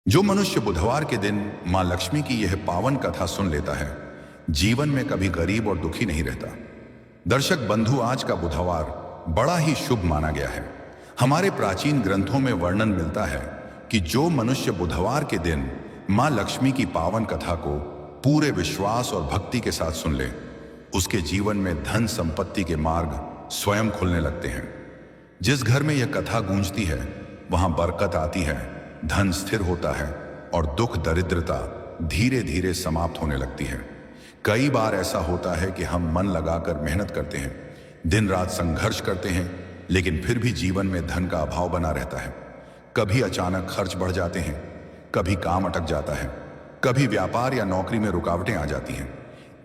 जो मनुष्य बुधवार के दिन मां लक्ष्मी की यह पावन कथा सुन लेता है, जीवन में कभी गरीब और दुखी नहीं रहता। दर्शक बंधु, आज का बुधवार बड़ा ही शुभ माना गया है। हमारे प्राचीन ग्रंथों में वर्णन मिलता है कि जो मनुष्य बुधवार के दिन मां लक्ष्मी की पावन कथा को पूरे विश्वास और भक्ति के साथ सुन ले, उसके जीवन में धन संपत्ति के मार्ग स्वयं खुलने लगते हैं। जिस घर में यह कथा गूंजती है, वहां बरकत आती है, धन स्थिर होता है और दुख दरिद्रता धीरे धीरे समाप्त होने लगती है। कई बार ऐसा होता है कि हम मन लगाकर मेहनत करते हैं, दिन रात संघर्ष करते हैं, लेकिन फिर भी जीवन में धन का अभाव बना रहता है। कभी अचानक खर्च बढ़ जाते हैं, कभी काम अटक जाता है, कभी व्यापार या नौकरी में रुकावटें आ जाती हैं।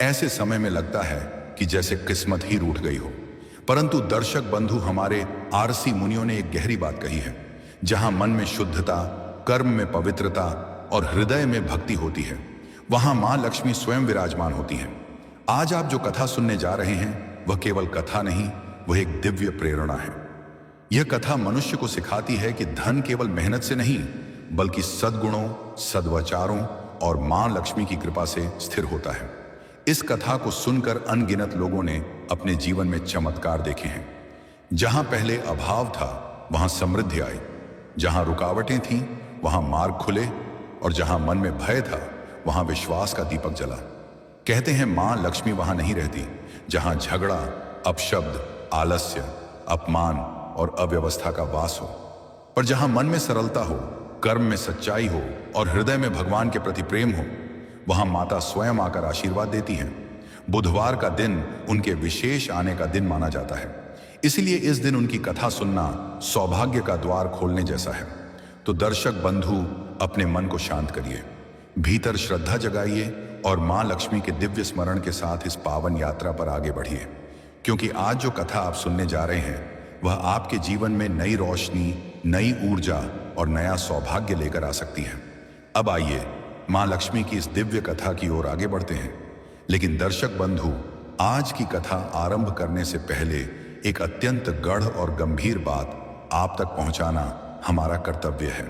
ऐसे समय में लगता है कि जैसे किस्मत ही रूठ गई हो। परंतु दर्शक बंधु, हमारे आरसी मुनियों ने एक गहरी बात कही है। जहां मन में शुद्धता, कर्म में पवित्रता और हृदय में भक्ति होती है, वहां मां लक्ष्मी स्वयं विराजमान होती हैं। आज आप जो कथा सुनने जा रहे हैं, वह केवल कथा नहीं, वह एक दिव्य प्रेरणा है। यह कथा मनुष्य को सिखाती है कि धन केवल मेहनत से नहीं, बल्कि सद्गुणों, सद्वचारों और मां लक्ष्मी की कृपा से स्थिर होता है। इस कथा को सुनकर अनगिनत लोगों ने अपने जीवन में चमत्कार देखे हैं। जहां पहले अभाव था, वहां समृद्धि आई। जहां रुकावटें थीं, वहां मार्ग खुले, और जहां मन में भय था, वहां विश्वास का दीपक जला। कहते हैं मां लक्ष्मी वहां नहीं रहती जहां झगड़ा, अपशब्द, आलस्य, अपमान और अव्यवस्था का वास हो, पर जहां मन में सरलता हो, कर्म में सच्चाई हो और हृदय में भगवान के प्रति प्रेम हो, वहां माता स्वयं आकर आशीर्वाद देती हैं। बुधवार का दिन उनके विशेष आने का दिन माना जाता है, इसलिए इस दिन उनकी कथा सुनना सौभाग्य का द्वार खोलने जैसा है। तो दर्शक बंधु, अपने मन को शांत करिए, भीतर श्रद्धा जगाइए और मां लक्ष्मी के दिव्य स्मरण के साथ इस पावन यात्रा पर आगे बढ़िए। क्योंकि आज जो कथा आप सुनने जा रहे हैं, वह आपके जीवन में नई रोशनी, नई ऊर्जा और नया सौभाग्य लेकर आ सकती है। अब आइए मां लक्ष्मी की इस दिव्य कथा की ओर आगे बढ़ते हैं। लेकिन दर्शक बंधु, आज की कथा आरंभ करने से पहले एक अत्यंत गढ़ और गंभीर बात आप तक पहुंचाना हमारा कर्तव्य है।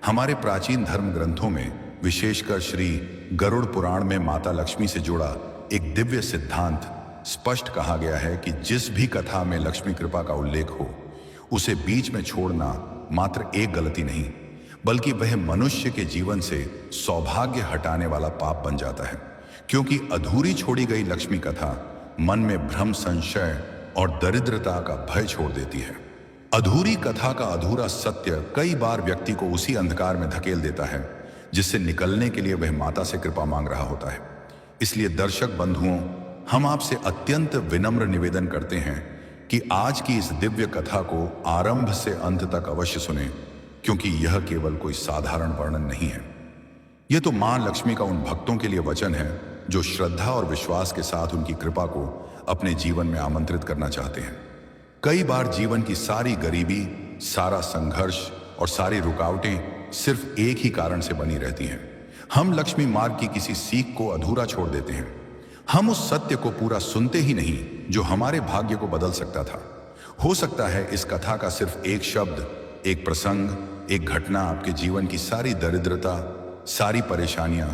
हमारे प्राचीन धर्म ग्रंथों में, विशेषकर श्री गरुड़ पुराण में माता लक्ष्मी से जुड़ा एक दिव्य सिद्धांत स्पष्ट कहा गया है कि जिस भी कथा में लक्ष्मी कृपा का उल्लेख हो, उसे बीच में छोड़ना मात्र एक गलती नहीं, बल्कि वह मनुष्य के जीवन से सौभाग्य हटाने वाला पाप बन जाता है। क्योंकि अधूरी छोड़ी गई लक्ष्मी कथा मन में भ्रम, संशय और दरिद्रता का भय छोड़ देती है। अधूरी कथा का अधूरा सत्य कई बार व्यक्ति को उसी अंधकार में धकेल देता है जिससे निकलने के लिए वह माता से कृपा मांग रहा होता है। इसलिए दर्शक बंधुओं, हम आपसे अत्यंत विनम्र निवेदन करते हैं कि आज की इस दिव्य कथा को आरंभ से अंत तक अवश्य सुनें, क्योंकि यह केवल कोई साधारण वर्णन नहीं है। यह तो मां लक्ष्मी का उन भक्तों के लिए वचन है जो श्रद्धा और विश्वास के साथ उनकी कृपा को अपने जीवन में आमंत्रित करना चाहते हैं। कई बार जीवन की सारी गरीबी, सारा संघर्ष और सारी रुकावटें सिर्फ एक ही कारण से बनी रहती हैं। हम लक्ष्मी मार्ग की किसी सीख को अधूरा छोड़ देते हैं। हम उस सत्य को पूरा सुनते ही नहीं जो हमारे भाग्य को बदल सकता था। हो सकता है इस कथा का सिर्फ एक शब्द, एक प्रसंग, एक घटना आपके जीवन की सारी दरिद्रता, सारी परेशानियां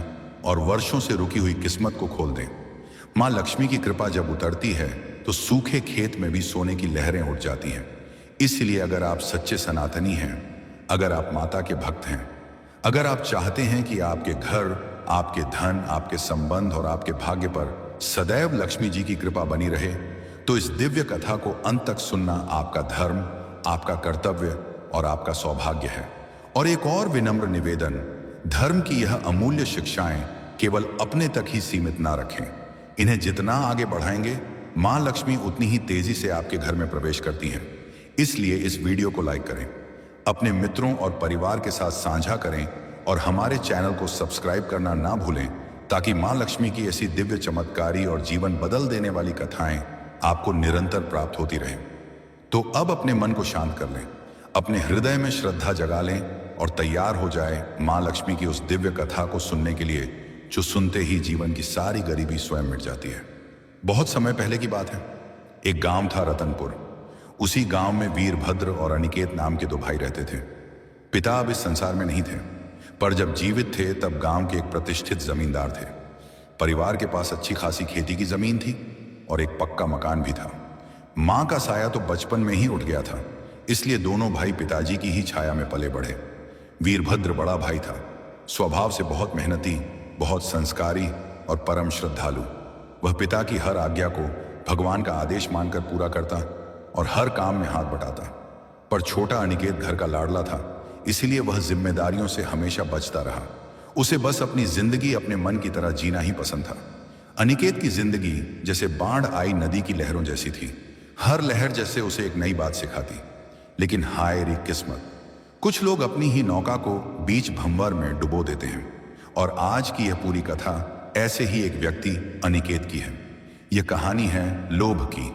और वर्षों से रुकी हुई किस्मत को खोल दें। मां लक्ष्मी की कृपा जब उतरती है, तो सूखे खेत में भी सोने की लहरें उठ जाती हैं। इसलिए अगर आप सच्चे सनातनी हैं, अगर आप माता के भक्त हैं, अगर आप चाहते हैं कि आपके घर, आपके धन, आपके संबंध और आपके भाग्य पर सदैव लक्ष्मी जी की कृपा बनी रहे, तो इस दिव्य कथा को अंत तक सुनना आपका धर्म, आपका कर्तव्य और आपका सौभाग्य है। और एक और विनम्र निवेदन, धर्म की यह अमूल्य शिक्षाएं केवल अपने तक ही सीमित ना रखें। इन्हें जितना आगे बढ़ाएंगे, मां लक्ष्मी उतनी ही तेजी से आपके घर में प्रवेश करती हैं। इसलिए इस वीडियो को लाइक करें, अपने मित्रों और परिवार के साथ साझा करें और हमारे चैनल को सब्सक्राइब करना ना भूलें, ताकि मां लक्ष्मी की ऐसी दिव्य, चमत्कारी और जीवन बदल देने वाली कथाएं आपको निरंतर प्राप्त होती रहें। तो अब अपने मन को शांत कर लें, अपने हृदय में श्रद्धा जगा लें और तैयार हो जाए मां लक्ष्मी की उस दिव्य कथा को सुनने के लिए, जो सुनते ही जीवन की सारी गरीबी स्वयं मिट जाती है। बहुत समय पहले की बात है। एक गांव था रतनपुर। उसी गांव में वीरभद्र और अनिकेत नाम के दो भाई रहते थे। पिता अब इस संसार में नहीं थे, पर जब जीवित थे तब गांव के एक प्रतिष्ठित जमींदार थे। परिवार के पास अच्छी खासी खेती की जमीन थी और एक पक्का मकान भी था। मां का साया तो बचपन में ही उठ गया था, इसलिए दोनों भाई पिताजी की ही छाया में पले बढ़े। वीरभद्र बड़ा भाई था, स्वभाव से बहुत मेहनती, बहुत संस्कारी और परम श्रद्धालु। वह पिता की हर आज्ञा को भगवान का आदेश मानकर पूरा करता और हर काम में हाथ बटाता। पर छोटा अनिकेत घर का लाडला था, इसीलिए वह जिम्मेदारियों से हमेशा बचता रहा। उसे बस अपनी जिंदगी अपने मन की तरह जीना ही पसंद था। अनिकेत की जिंदगी जैसे बाढ़ आई नदी की लहरों जैसी थी। हर लहर जैसे उसे एक नई बात सिखाती। लेकिन हाय रे किस्मत, कुछ लोग अपनी ही नौका को बीच भंवर में डुबो देते हैं। और आज की यह पूरी कथा ऐसे ही एक व्यक्ति अनिकेत की है। यह कहानी है लोभ की,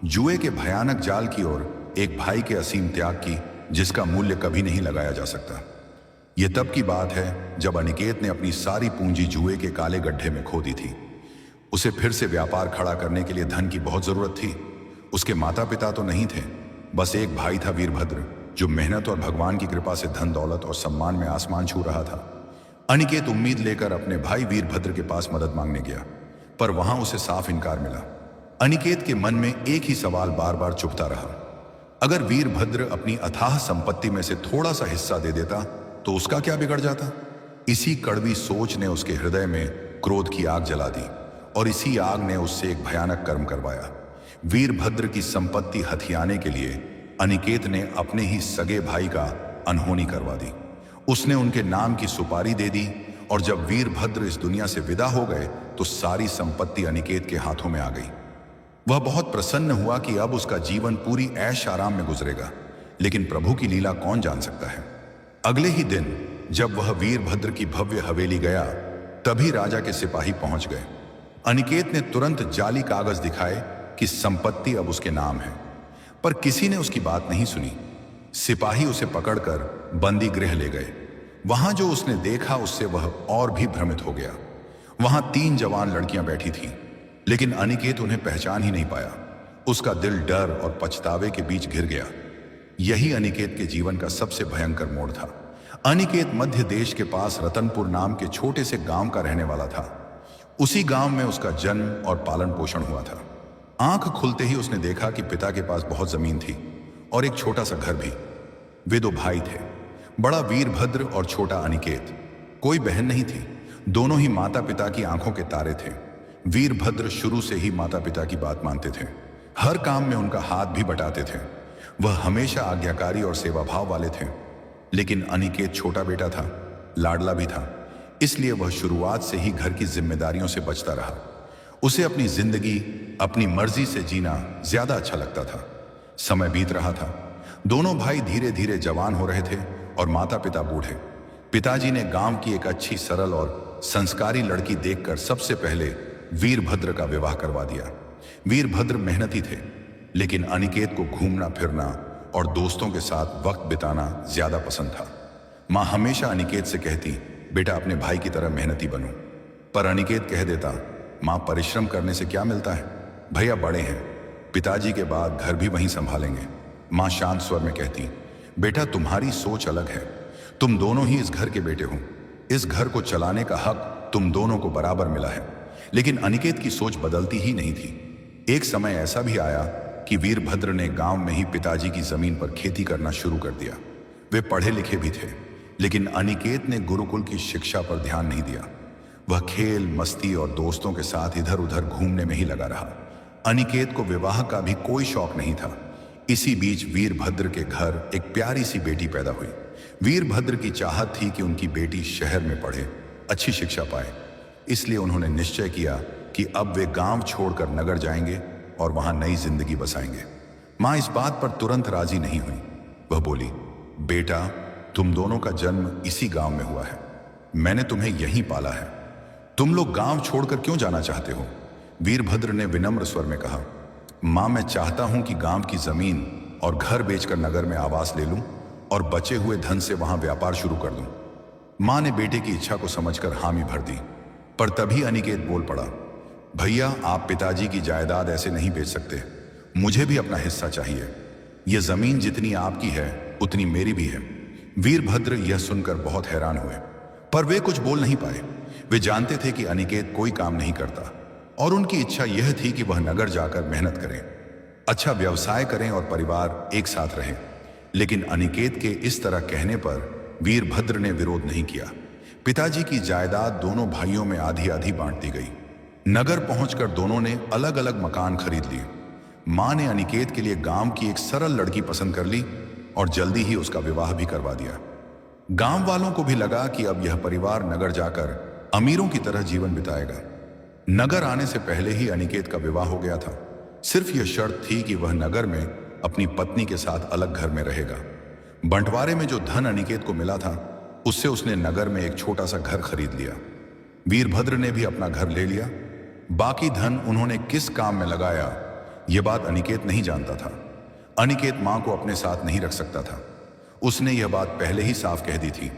जुए के भयानक जाल की और एक भाई के असीम त्याग की, जिसका मूल्य कभी नहीं लगाया जा सकता। यह तब की बात है जब अनिकेत ने अपनी सारी पूंजी जुए के काले गड्ढे में खो दी थी। उसे फिर से व्यापार खड़ा करने के लिए धन की बहुत जरूरत थी। उसके माता पिता तो नहीं थे, बस एक भाई था वीरभद्र, जो मेहनत और भगवान की कृपा से धन दौलत और सम्मान में आसमान छू रहा था। अनिकेत उम्मीद लेकर अपने भाई वीरभद्र के पास मदद मांगने गया, पर वहां उसे साफ इनकार मिला। अनिकेत के मन में एक ही सवाल बार बार चुभता रहा, अगर वीरभद्र अपनी अथाह संपत्ति में से थोड़ा सा हिस्सा दे देता तो उसका क्या बिगड़ जाता। इसी कड़वी सोच ने उसके हृदय में क्रोध की आग जला दी और इसी आग ने उससे एक भयानक कर्म करवाया। वीरभद्र की संपत्ति हथियाने के लिए अनिकेत ने अपने ही सगे भाई का अनहोनी करवा दी। उसने उनके नाम की सुपारी दे दी और जब वीरभद्र इस दुनिया से विदा हो गए तो सारी संपत्ति अनिकेत के हाथों में आ गई। वह बहुत प्रसन्न हुआ कि अब उसका जीवन पूरी ऐश आराम में गुजरेगा, लेकिन प्रभु की लीला कौन जान सकता है। अगले ही दिन जब वह वीरभद्र की भव्य हवेली गया, तभी राजा के सिपाही पहुंच गए। अनिकेत ने तुरंत जाली कागज दिखाए कि संपत्ति अब उसके नाम है, पर किसी ने उसकी बात नहीं सुनी। सिपाही उसे पकड़कर बंदी गृह ले गए। वहां जो उसने देखा उससे वह और भी भ्रमित हो गया। वहां 3 जवान लड़कियां बैठी थीं, लेकिन अनिकेत उन्हें पहचान ही नहीं पाया। उसका दिल डर और पछतावे के बीच घिर गया। यही अनिकेत के जीवन का सबसे भयंकर मोड़ था। अनिकेत मध्य देश के पास रतनपुर नाम के छोटे से गांव का रहने वाला था। उसी गांव में उसका जन्म और पालन पोषण हुआ था। आंख खुलते ही उसने देखा कि पिता के पास बहुत जमीन थी और एक छोटा सा घर भी। वे 2 भाई थे, बड़ा वीरभद्र और छोटा अनिकेत। कोई बहन नहीं थी। दोनों ही माता पिता की आंखों के तारे थे। वीरभद्र शुरू से ही माता पिता की बात मानते थे, हर काम में उनका हाथ भी बटाते थे। वह हमेशा आज्ञाकारी और सेवा भाव वाले थे। लेकिन अनिकेत छोटा बेटा था, लाडला भी था, इसलिए वह शुरुआत से ही घर की जिम्मेदारियों से बचता रहा। उसे अपनी जिंदगी अपनी मर्जी से जीना ज्यादा अच्छा लगता था। समय बीत रहा था, दोनों भाई धीरे धीरे जवान हो रहे थे और माता पिता बूढ़े। पिताजी ने गांव की एक अच्छी, सरल और संस्कारी लड़की देखकर सबसे पहले वीरभद्र का विवाह करवा दिया। वीरभद्र मेहनती थे, लेकिन अनिकेत को घूमना फिरना और दोस्तों के साथ वक्त बिताना ज्यादा पसंद था। माँ हमेशा अनिकेत से कहती, बेटा अपने भाई की तरह मेहनती बनो। पर अनिकेत कह देता, माँ परिश्रम करने से क्या मिलता है, भैया बड़े हैं, पिताजी के बाद घर भी वहीं संभालेंगे। माँ शांत स्वर में कहती, बेटा तुम्हारी सोच अलग है, तुम दोनों ही इस घर के बेटे हो। इस घर को चलाने का हक तुम दोनों को बराबर मिला है। लेकिन अनिकेत की सोच बदलती ही नहीं थी। एक समय ऐसा भी आया कि वीरभद्र ने गांव में ही पिताजी की जमीन पर खेती करना शुरू कर दिया। वे पढ़े लिखे भी थे, लेकिन अनिकेत ने गुरुकुल की शिक्षा पर ध्यान नहीं दिया। वह खेल, मस्ती और दोस्तों के साथ इधर उधर घूमने में ही लगा रहा। अनिकेत को विवाह का भी कोई शौक नहीं था। इसी बीच वीरभद्र के घर एक प्यारी सी बेटी पैदा हुई। वीरभद्र की चाहत थी कि उनकी बेटी शहर में पढ़े, अच्छी शिक्षा पाए। इसलिए उन्होंने निश्चय किया कि अब वे गांव छोड़कर नगर जाएंगे और वहां नई जिंदगी बसाएंगे। मां इस बात पर तुरंत राजी नहीं हुई। वह बोली, बेटा तुम दोनों का जन्म इसी गांव में हुआ है, मैंने तुम्हें यहीं पाला है, तुम लोग गांव छोड़कर क्यों जाना चाहते हो। वीरभद्र ने विनम्र स्वर में कहा, मां मैं चाहता हूं कि गांव की जमीन और घर बेचकर नगर में आवास ले लूं और बचे हुए धन से वहां व्यापार शुरू कर दूं। मां ने बेटे की इच्छा को समझकर हामी भर दी। पर तभी अनिकेत बोल पड़ा, भैया आप पिताजी की जायदाद ऐसे नहीं बेच सकते, मुझे भी अपना हिस्सा चाहिए। यह जमीन जितनी आपकी है उतनी मेरी भी है। वीरभद्र यह सुनकर बहुत हैरान हुए। पर वे कुछ बोल नहीं पाए। वे जानते थे कि अनिकेत कोई काम नहीं करता और उनकी इच्छा यह थी कि वह नगर जाकर मेहनत करें, अच्छा व्यवसाय करें और परिवार एक साथ रहें। लेकिन अनिकेत के इस तरह कहने पर वीरभद्र ने विरोध नहीं किया। पिताजी की जायदाद दोनों भाइयों में आधी आधी बांट दी गई। नगर पहुंचकर दोनों ने अलग अलग मकान खरीद लिए। मां ने अनिकेत के लिए गांव की एक सरल लड़की पसंद कर ली और जल्दी ही उसका विवाह भी करवा दिया। गांव वालों को भी लगा कि अब यह परिवार नगर जाकर अमीरों की तरह जीवन बिताएगा। नगर आने से पहले ही अनिकेत का विवाह हो गया था। सिर्फ यह शर्त थी कि वह नगर में अपनी पत्नी के साथ अलग घर में रहेगा। बंटवारे में जो धन अनिकेत को मिला था उससे उसने नगर में एक छोटा सा घर खरीद लिया। वीरभद्र ने भी अपना घर ले लिया। बाकी धन उन्होंने किस काम में लगाया यह बात अनिकेत नहीं जानता था। अनिकेत मां को अपने साथ नहीं रख सकता था। उसने यह बात पहले ही साफ कह दी थी।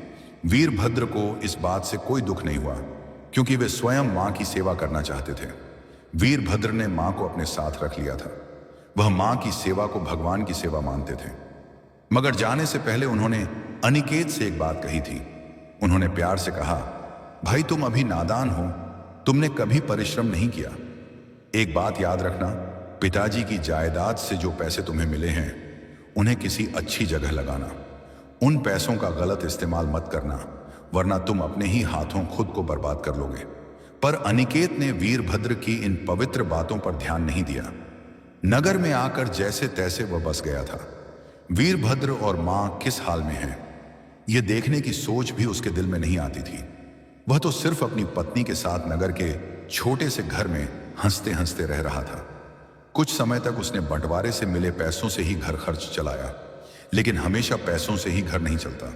वीरभद्र को इस बात से कोई दुख नहीं हुआ क्योंकि वे स्वयं मां की सेवा करना चाहते थे। वीरभद्र ने मां को अपने साथ रख लिया था। वह मां की सेवा को भगवान की सेवा मानते थे। मगर जाने से पहले उन्होंने अनिकेत से एक बात कही थी। उन्होंने प्यार से कहा, भाई तुम अभी नादान हो, तुमने कभी परिश्रम नहीं किया। एक बात याद रखना, पिताजी की जायदाद से जो पैसे तुम्हें मिले हैं उन्हें किसी अच्छी जगह लगाना। उन पैसों का गलत इस्तेमाल मत करना, वरना तुम अपने ही हाथों खुद को बर्बाद कर लोगे। पर अनिकेत ने वीरभद्र की इन पवित्र बातों पर ध्यान नहीं दिया। नगर में आकर जैसे तैसे वह बस गया था। वीरभद्र और मां किस हाल में हैं, यह देखने की सोच भी उसके दिल में नहीं आती थी। वह तो सिर्फ अपनी पत्नी के साथ नगर के छोटे से घर में हंसते हंसते रह रहा था। कुछ समय तक उसने बंटवारे से मिले पैसों से ही घर खर्च चलाया, लेकिन हमेशा पैसों से ही घर नहीं चलता।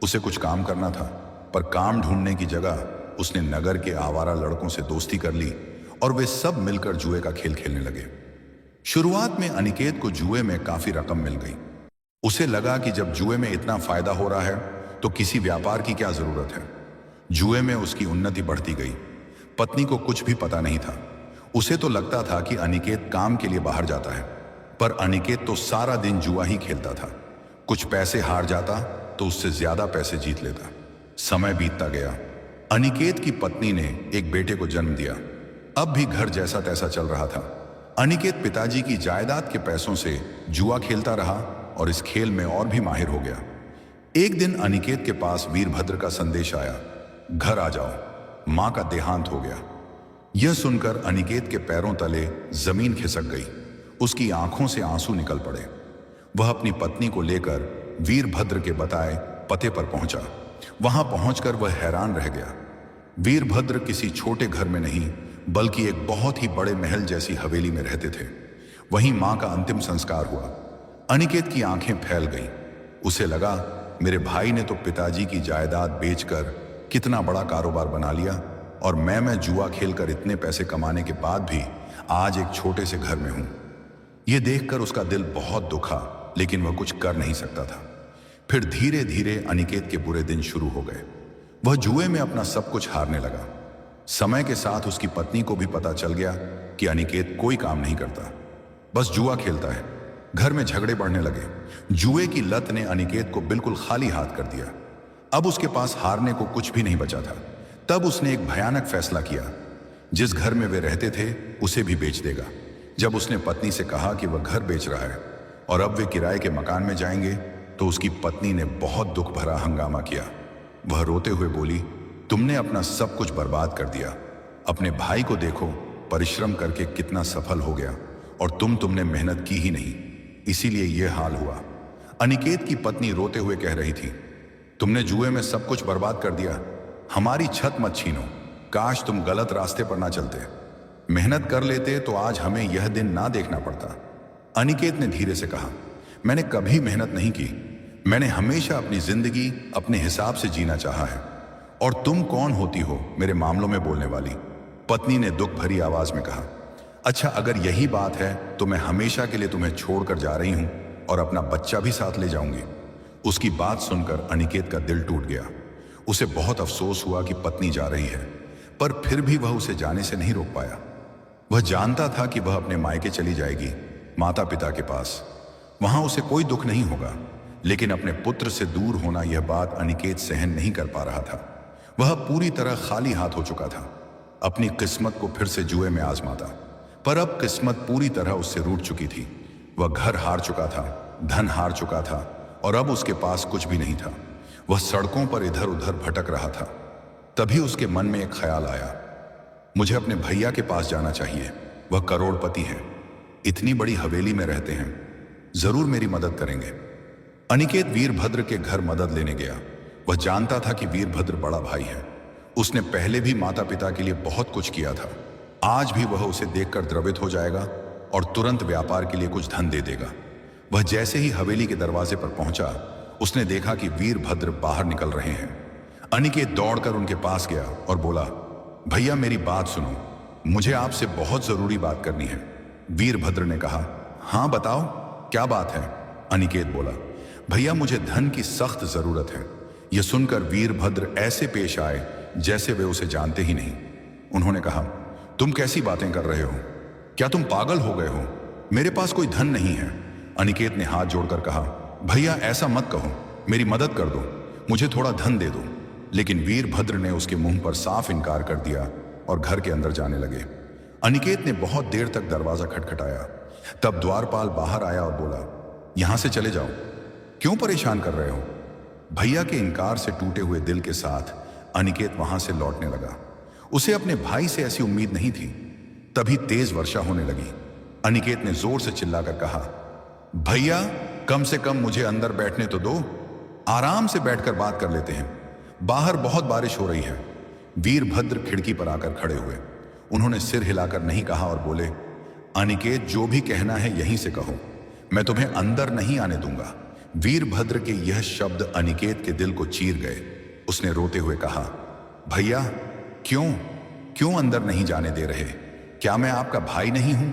उसे कुछ काम करना था, पर काम ढूंढने की जगह उसने नगर के आवारा लड़कों से दोस्ती कर ली और वे सब मिलकर जुए का खेल खेलने लगे। शुरुआत में अनिकेत को जुए में काफी रकम मिल गई। उसे लगा कि जब जुए में इतना फायदा हो रहा है तो किसी व्यापार की क्या जरूरत है। जुए में उसकी उन्नति बढ़ती गई। पत्नी को कुछ भी पता नहीं था। उसे तो लगता था कि अनिकेत काम के लिए बाहर जाता है, पर अनिकेत तो सारा दिन जुआ ही खेलता था। कुछ पैसे हार जाता तो उससे ज्यादा पैसे जीत लेता। समय बीतता गया। अनिकेत की पत्नी ने एक बेटे को जन्म दिया। अब भी घर जैसा तैसा चल रहा था। अनिकेत पिताजी की जायदाद के पैसों से जुआ खेलता रहा और इस खेल में और भी माहिर हो गया। एक दिन अनिकेत के पास वीरभद्र का संदेश आया, घर आ जाओ, मां का देहांत हो गया। यह सुनकर अनिकेत के पैरों तले जमीन खिसक गई। उसकी आंखों से आंसू निकल पड़े। वह अपनी पत्नी को लेकर वीरभद्र के बताए पते पर पहुंचा। वहां पहुंचकर वह हैरान रह गया। वीरभद्र किसी छोटे घर में नहीं बल्कि एक बहुत ही बड़े महल जैसी हवेली में रहते थे। वहीं मां का अंतिम संस्कार हुआ। अनिकेत की आंखें फैल गईं। उसे लगा, मेरे भाई ने तो पिताजी की जायदाद बेचकर कितना बड़ा कारोबार बना लिया और मैं जुआ खेलकर इतने पैसे कमाने के बाद भी आज एक छोटे से घर में हूं। यह देखकर उसका दिल बहुत दुखा, लेकिन वह कुछ कर नहीं सकता था। फिर धीरे धीरे अनिकेत के बुरे दिन शुरू हो गए। वह जुए में अपना सब कुछ हारने लगा। समय के साथ उसकी पत्नी को भी पता चल गया कि अनिकेत कोई काम नहीं करता, बस जुआ खेलता है। घर में झगड़े बढ़ने लगे। जुए की लत ने अनिकेत को बिल्कुल खाली हाथ कर दिया। अब उसके पास हारने को कुछ भी नहीं बचा था। तब उसने एक भयानक फैसला किया। जिस घर में वे रहते थे उसे भी बेच देगा। जब उसने पत्नी से कहा कि वह घर बेच रहा है और अब वे किराए के मकान में जाएंगे, तो उसकी पत्नी ने बहुत दुख भरा हंगामा किया। वह रोते हुए बोली, तुमने अपना सब कुछ बर्बाद कर दिया। अपने भाई को देखो, परिश्रम करके कितना सफल हो गया, और तुमने मेहनत की ही नहीं, इसीलिए यह हाल हुआ। अनिकेत की पत्नी रोते हुए कह रही थी, तुमने जुए में सब कुछ बर्बाद कर दिया। हमारी छत मत छीनो। काश तुम गलत रास्ते पर ना चलते, मेहनत कर लेते तो आज हमें यह दिन ना देखना पड़ता। अनिकेत ने धीरे से कहा, मैंने कभी मेहनत नहीं की। मैंने हमेशा अपनी जिंदगी अपने हिसाब से जीना चाहा है, और तुम कौन होती हो मेरे मामलों में बोलने वाली। पत्नी ने दुख भरी आवाज में कहा, अच्छा अगर यही बात है तो मैं हमेशा के लिए तुम्हें छोड़कर जा रही हूं और अपना बच्चा भी साथ ले जाऊंगी। उसकी बात सुनकर अनिकेत का दिल टूट गया। उसे बहुत अफसोस हुआ कि पत्नी जा रही है, पर फिर भी वह उसे जाने से नहीं रोक पाया। वह जानता था कि वह अपने मायके चली जाएगी, माता पिता के पास। वहां उसे कोई दुख नहीं होगा, लेकिन अपने पुत्र से दूर होना, यह बात अनिकेत सहन नहीं कर पा रहा था। वह पूरी तरह खाली हाथ हो चुका था, अपनी किस्मत को फिर से जुए में आजमाता। पर अब किस्मत पूरी तरह उससे रूठ चुकी थी। वह घर हार चुका था, धन हार चुका था और अब उसके पास कुछ भी नहीं था। वह सड़कों पर इधर उधर भटक रहा था। तभी उसके मन में एक ख्याल आया, मुझे अपने भैया के पास जाना चाहिए। वह करोड़पति हैं, इतनी बड़ी हवेली में रहते हैं, जरूर मेरी मदद करेंगे। अनिकेत वीरभद्र के घर मदद लेने गया। वह जानता था कि वीरभद्र बड़ा भाई है। उसने पहले भी माता पिता के लिए बहुत कुछ किया था। आज भी वह उसे देखकर द्रवित हो जाएगा और तुरंत व्यापार के लिए कुछ धन दे देगा। वह जैसे ही हवेली के दरवाजे पर पहुंचा, उसने देखा कि वीरभद्र बाहर निकल रहे हैं। अनिकेत दौड़कर उनके पास गया और बोला, भैया मेरी बात सुनो, मुझे आपसे बहुत जरूरी बात करनी है। वीरभद्र ने कहा, हाँ बताओ, क्या बात है? अनिकेत बोला, भैया मुझे धन की सख्त जरूरत है। यह सुनकर वीरभद्र ऐसे पेश आए जैसे वे उसे जानते ही नहीं। उन्होंने कहा, तुम कैसी बातें कर रहे हो? क्या तुम पागल हो गए हो? मेरे पास कोई धन नहीं है। अनिकेत ने हाथ जोड़कर कहा, भैया ऐसा मत कहो, मेरी मदद कर दो, मुझे थोड़ा धन दे दो। लेकिन वीरभद्र ने उसके मुंह पर साफ इनकार कर दिया और घर के अंदर जाने लगे। अनिकेत ने बहुत देर तक दरवाजा खटखटाया। तब द्वारपाल बाहर आया और बोला, यहां से चले जाओ, क्यों परेशान कर रहे हो? भैया के इनकार से टूटे हुए दिल के साथ अनिकेत वहां से लौटने लगा। उसे अपने भाई से ऐसी उम्मीद नहीं थी। तभी तेज वर्षा होने लगी। अनिकेत ने जोर से चिल्लाकर कहा, भैया कम से कम मुझे अंदर बैठने तो दो, आराम से बैठकर बात कर लेते हैं, बाहर बहुत बारिश हो रही है। वीरभद्र खिड़की पर आकर खड़े हुए। उन्होंने सिर हिलाकर नहीं कहा और बोले, अनिकेत जो भी कहना है यहीं से कहो, मैं तुम्हें अंदर नहीं आने दूंगा। वीरभद्र के यह शब्द अनिकेत के दिल को चीर गए। उसने रोते हुए कहा, भैया क्यों क्यों अंदर नहीं जाने दे रहे? क्या मैं आपका भाई नहीं हूं?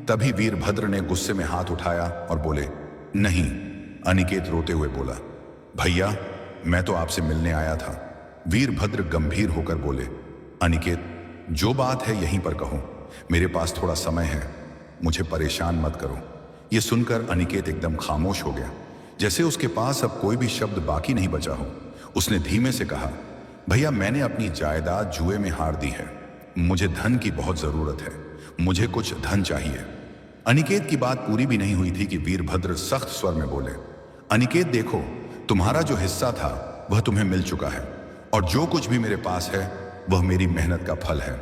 तभी वीरभद्र ने गुस्से में हाथ उठाया और बोले, नहीं। अनिकेत रोते हुए बोला, भैया मैं तो आपसे मिलने आया था। वीरभद्र गंभीर होकर बोले, अनिकेत जो बात है यहीं पर कहो, मेरे पास थोड़ा समय है, मुझे परेशान मत करो। यह सुनकर अनिकेत एकदम खामोश हो गया, जैसे उसके पास अब कोई भी शब्द बाकी नहीं बचा हो। उसने धीमे से कहा, भैया मैंने अपनी जायदाद जुए में हार दी है, मुझे धन की बहुत जरूरत है, मुझे कुछ धन चाहिए। अनिकेत की बात पूरी भी नहीं हुई थी कि वीरभद्र सख्त स्वर में बोले, अनिकेत देखो, तुम्हारा जो हिस्सा था वह तुम्हें मिल चुका है और जो कुछ भी मेरे पास है वह मेरी मेहनत का फल है,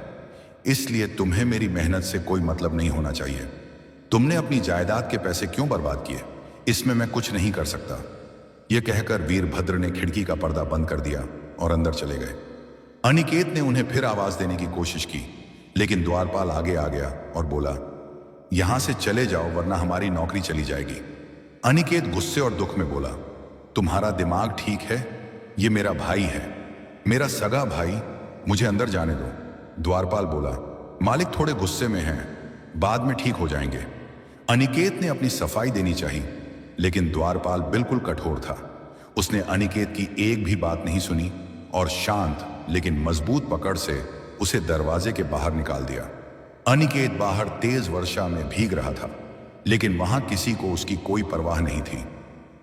इसलिए तुम्हें मेरी मेहनत से कोई मतलब नहीं होना चाहिए। तुमने अपनी जायदाद के पैसे क्यों बर्बाद किए, इसमें मैं कुछ नहीं कर सकता। यह कहकर वीरभद्र ने खिड़की का पर्दा बंद कर दिया और अंदर चले गए। अनिकेत ने उन्हें फिर आवाज देने की कोशिश की, लेकिन द्वारपाल आगे आ गया और बोला, यहां से चले जाओ वरना हमारी नौकरी चली जाएगी। अनिकेत गुस्से और दुख में बोला, तुम्हारा दिमाग ठीक है? ये मेरा भाई है, मेरा सगा भाई, मुझे अंदर जाने दो। द्वारपाल बोला, मालिक थोड़े गुस्से में हैं, बाद में ठीक हो जाएंगे। अनिकेत ने अपनी सफाई देनी चाहिए, लेकिन द्वारपाल बिल्कुल कठोर था। उसने अनिकेत की एक भी बात नहीं सुनी और शांत लेकिन मजबूत पकड़ से उसे दरवाजे के बाहर निकाल दिया। अनिकेत बाहर तेज वर्षा में भीग रहा था, लेकिन वहां किसी को उसकी कोई परवाह नहीं थी।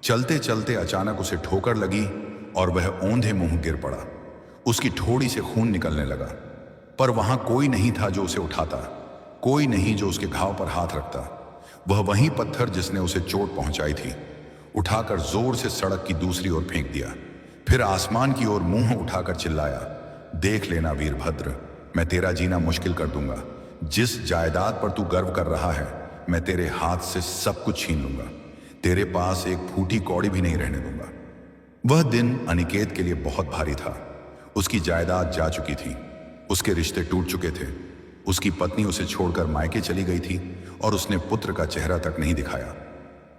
चलते चलते अचानक उसे ठोकर लगी और वह औंधे मुंह गिर पड़ा। उसकी ठोड़ी से खून निकलने लगा, पर वहां कोई नहीं था जो उसे उठाता, कोई नहीं जो उसके घाव पर हाथ रखता। वह वही पत्थर जिसने उसे चोट पहुंचाई थी उठाकर जोर से सड़क की दूसरी ओर फेंक दिया। फिर आसमान की ओर मुंह उठाकर चिल्लाया, देख लेना वीरभद्र, मैं तेरा जीना मुश्किल कर दूंगा। जिस जायदाद पर तू गर्व कर रहा है, मैं तेरे हाथ से सब कुछ छीन लूंगा, तेरे पास एक फूटी कौड़ी भी नहीं रहने दूंगा। वह दिन अनिकेत के लिए बहुत भारी था। उसकी जायदाद जा चुकी थी, उसके रिश्ते टूट चुके थे, उसकी पत्नी उसे छोड़कर मायके चली गई थी और उसने पुत्र का चेहरा तक नहीं दिखाया।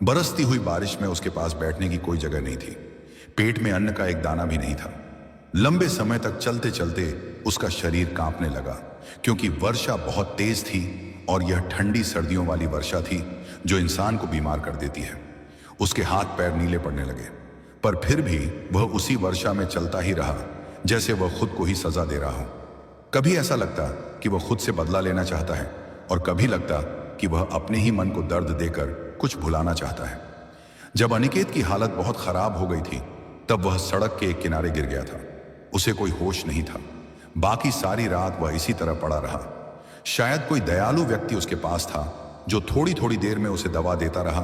बरसती हुई बारिश में उसके पास बैठने की कोई जगह नहीं थी, पेट में अन्न का एक दाना भी नहीं था। लंबे समय तक चलते चलते उसका शरीर कांपने लगा, क्योंकि वर्षा बहुत तेज थी और यह ठंडी सर्दियों वाली वर्षा थी जो इंसान को बीमार कर देती है। उसके हाथ पैर नीले पड़ने लगे, पर फिर भी वह उसी वर्षा में चलता ही रहा जैसे वह खुद को ही सजा दे रहा हो। कभी ऐसा लगता कि वह खुद से बदला लेना चाहता है और कभी लगता कि वह अपने ही मन को दर्द देकर कुछ भुलाना चाहता है। जब अनिकेत की हालत बहुत खराब हो गई थी, तब वह सड़क के एक किनारे गिर गया था। उसे कोई होश नहीं था। बाकी सारी रात वह इसी तरह पड़ा रहा। शायद कोई दयालु व्यक्ति उसके पास था जो थोड़ी थोड़ी देर में उसे दवा देता रहा,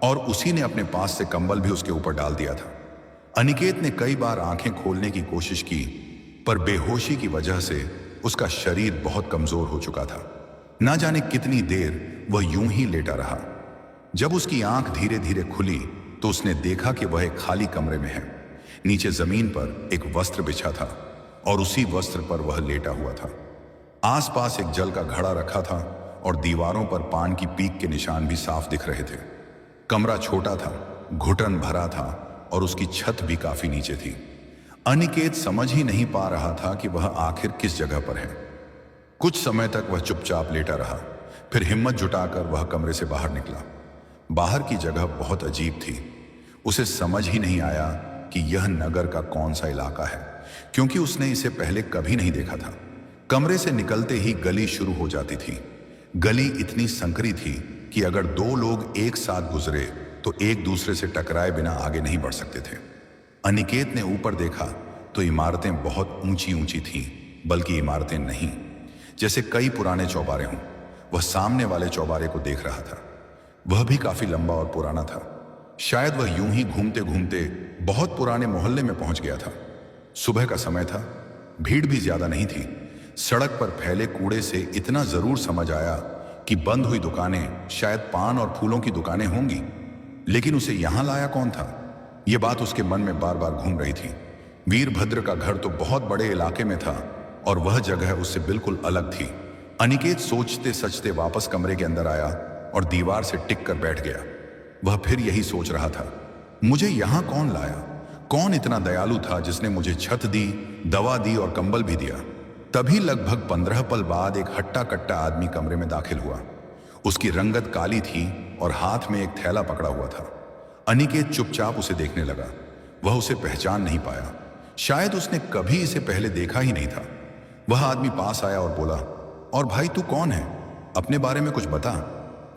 और उसी ने अपने पास से कंबल भी उसके ऊपर डाल दिया था। अनिकेत ने कई बार आंखें खोलने की कोशिश की, पर बेहोशी की वजह से उसका शरीर बहुत कमजोर हो चुका था। ना जाने कितनी देर वह यूं ही लेटा रहा। जब उसकी आंख धीरे धीरे खुली तो उसने देखा कि वह एक खाली कमरे में है। नीचे जमीन पर एक वस्त्र बिछा था और उसी वस्त्र पर वह लेटा हुआ था। आसपास एक जल का घड़ा रखा था और दीवारों पर पान की पीक के निशान भी साफ दिख रहे थे। कमरा छोटा था, घुटन भरा था और उसकी छत भी काफी नीचे थी। अनिकेत समझ ही नहीं पा रहा था कि वह आखिर किस जगह पर है। कुछ समय तक वह चुपचाप लेटा रहा, फिर हिम्मत जुटाकर वह कमरे से बाहर निकला। बाहर की जगह बहुत अजीब थी। उसे समझ ही नहीं आया कि यह नगर का कौन सा इलाका है, क्योंकि उसने इसे पहले कभी नहीं देखा था। कमरे से निकलते ही गली शुरू हो जाती थी। गली इतनी संकरी थी कि अगर दो लोग एक साथ गुजरे तो एक दूसरे से टकराए बिना आगे नहीं बढ़ सकते थे। अनिकेत ने ऊपर देखा तो इमारतें बहुत ऊंची ऊंची थीं, बल्कि इमारतें नहीं, जैसे कई पुराने चौबारे हों। वह सामने वाले चौबारे को देख रहा था। वह भी काफी लंबा और पुराना था। शायद वह यूं ही घूमते घूमते बहुत पुराने मोहल्ले में पहुंच गया था। सुबह का समय था, भीड़ भी ज्यादा नहीं थी। सड़क पर फैले कूड़े से इतना जरूर समझ आया कि बंद हुई दुकानें शायद पान और फूलों की दुकानें होंगी, लेकिन उसे यहां लाया कौन था? यह बात उसके मन में बार बार घूम रही थी। वीरभद्र का घर तो बहुत बड़े इलाके में था और वह जगह उससे बिल्कुल अलग थी। अनिकेत सोचते सचते वापस कमरे के अंदर आया और दीवार से टिक कर बैठ गया। वह फिर यही सोच रहा था, मुझे यहां कौन लाया? कौन इतना दयालु था जिसने मुझे छत दी, दवा दी और कंबल भी दिया? तभी लगभग 15 पल बाद एक हट्टा कट्टा आदमी कमरे में दाखिल हुआ। उसकी रंगत काली थी और हाथ में एक थैला पकड़ा हुआ था। अनिकेत चुपचाप उसे देखने लगा। वह उसे पहचान नहीं पाया। शायद उसने कभी इसे पहले देखा ही नहीं था। वह आदमी पास आया और बोला, और भाई तू कौन है? अपने बारे में कुछ बता।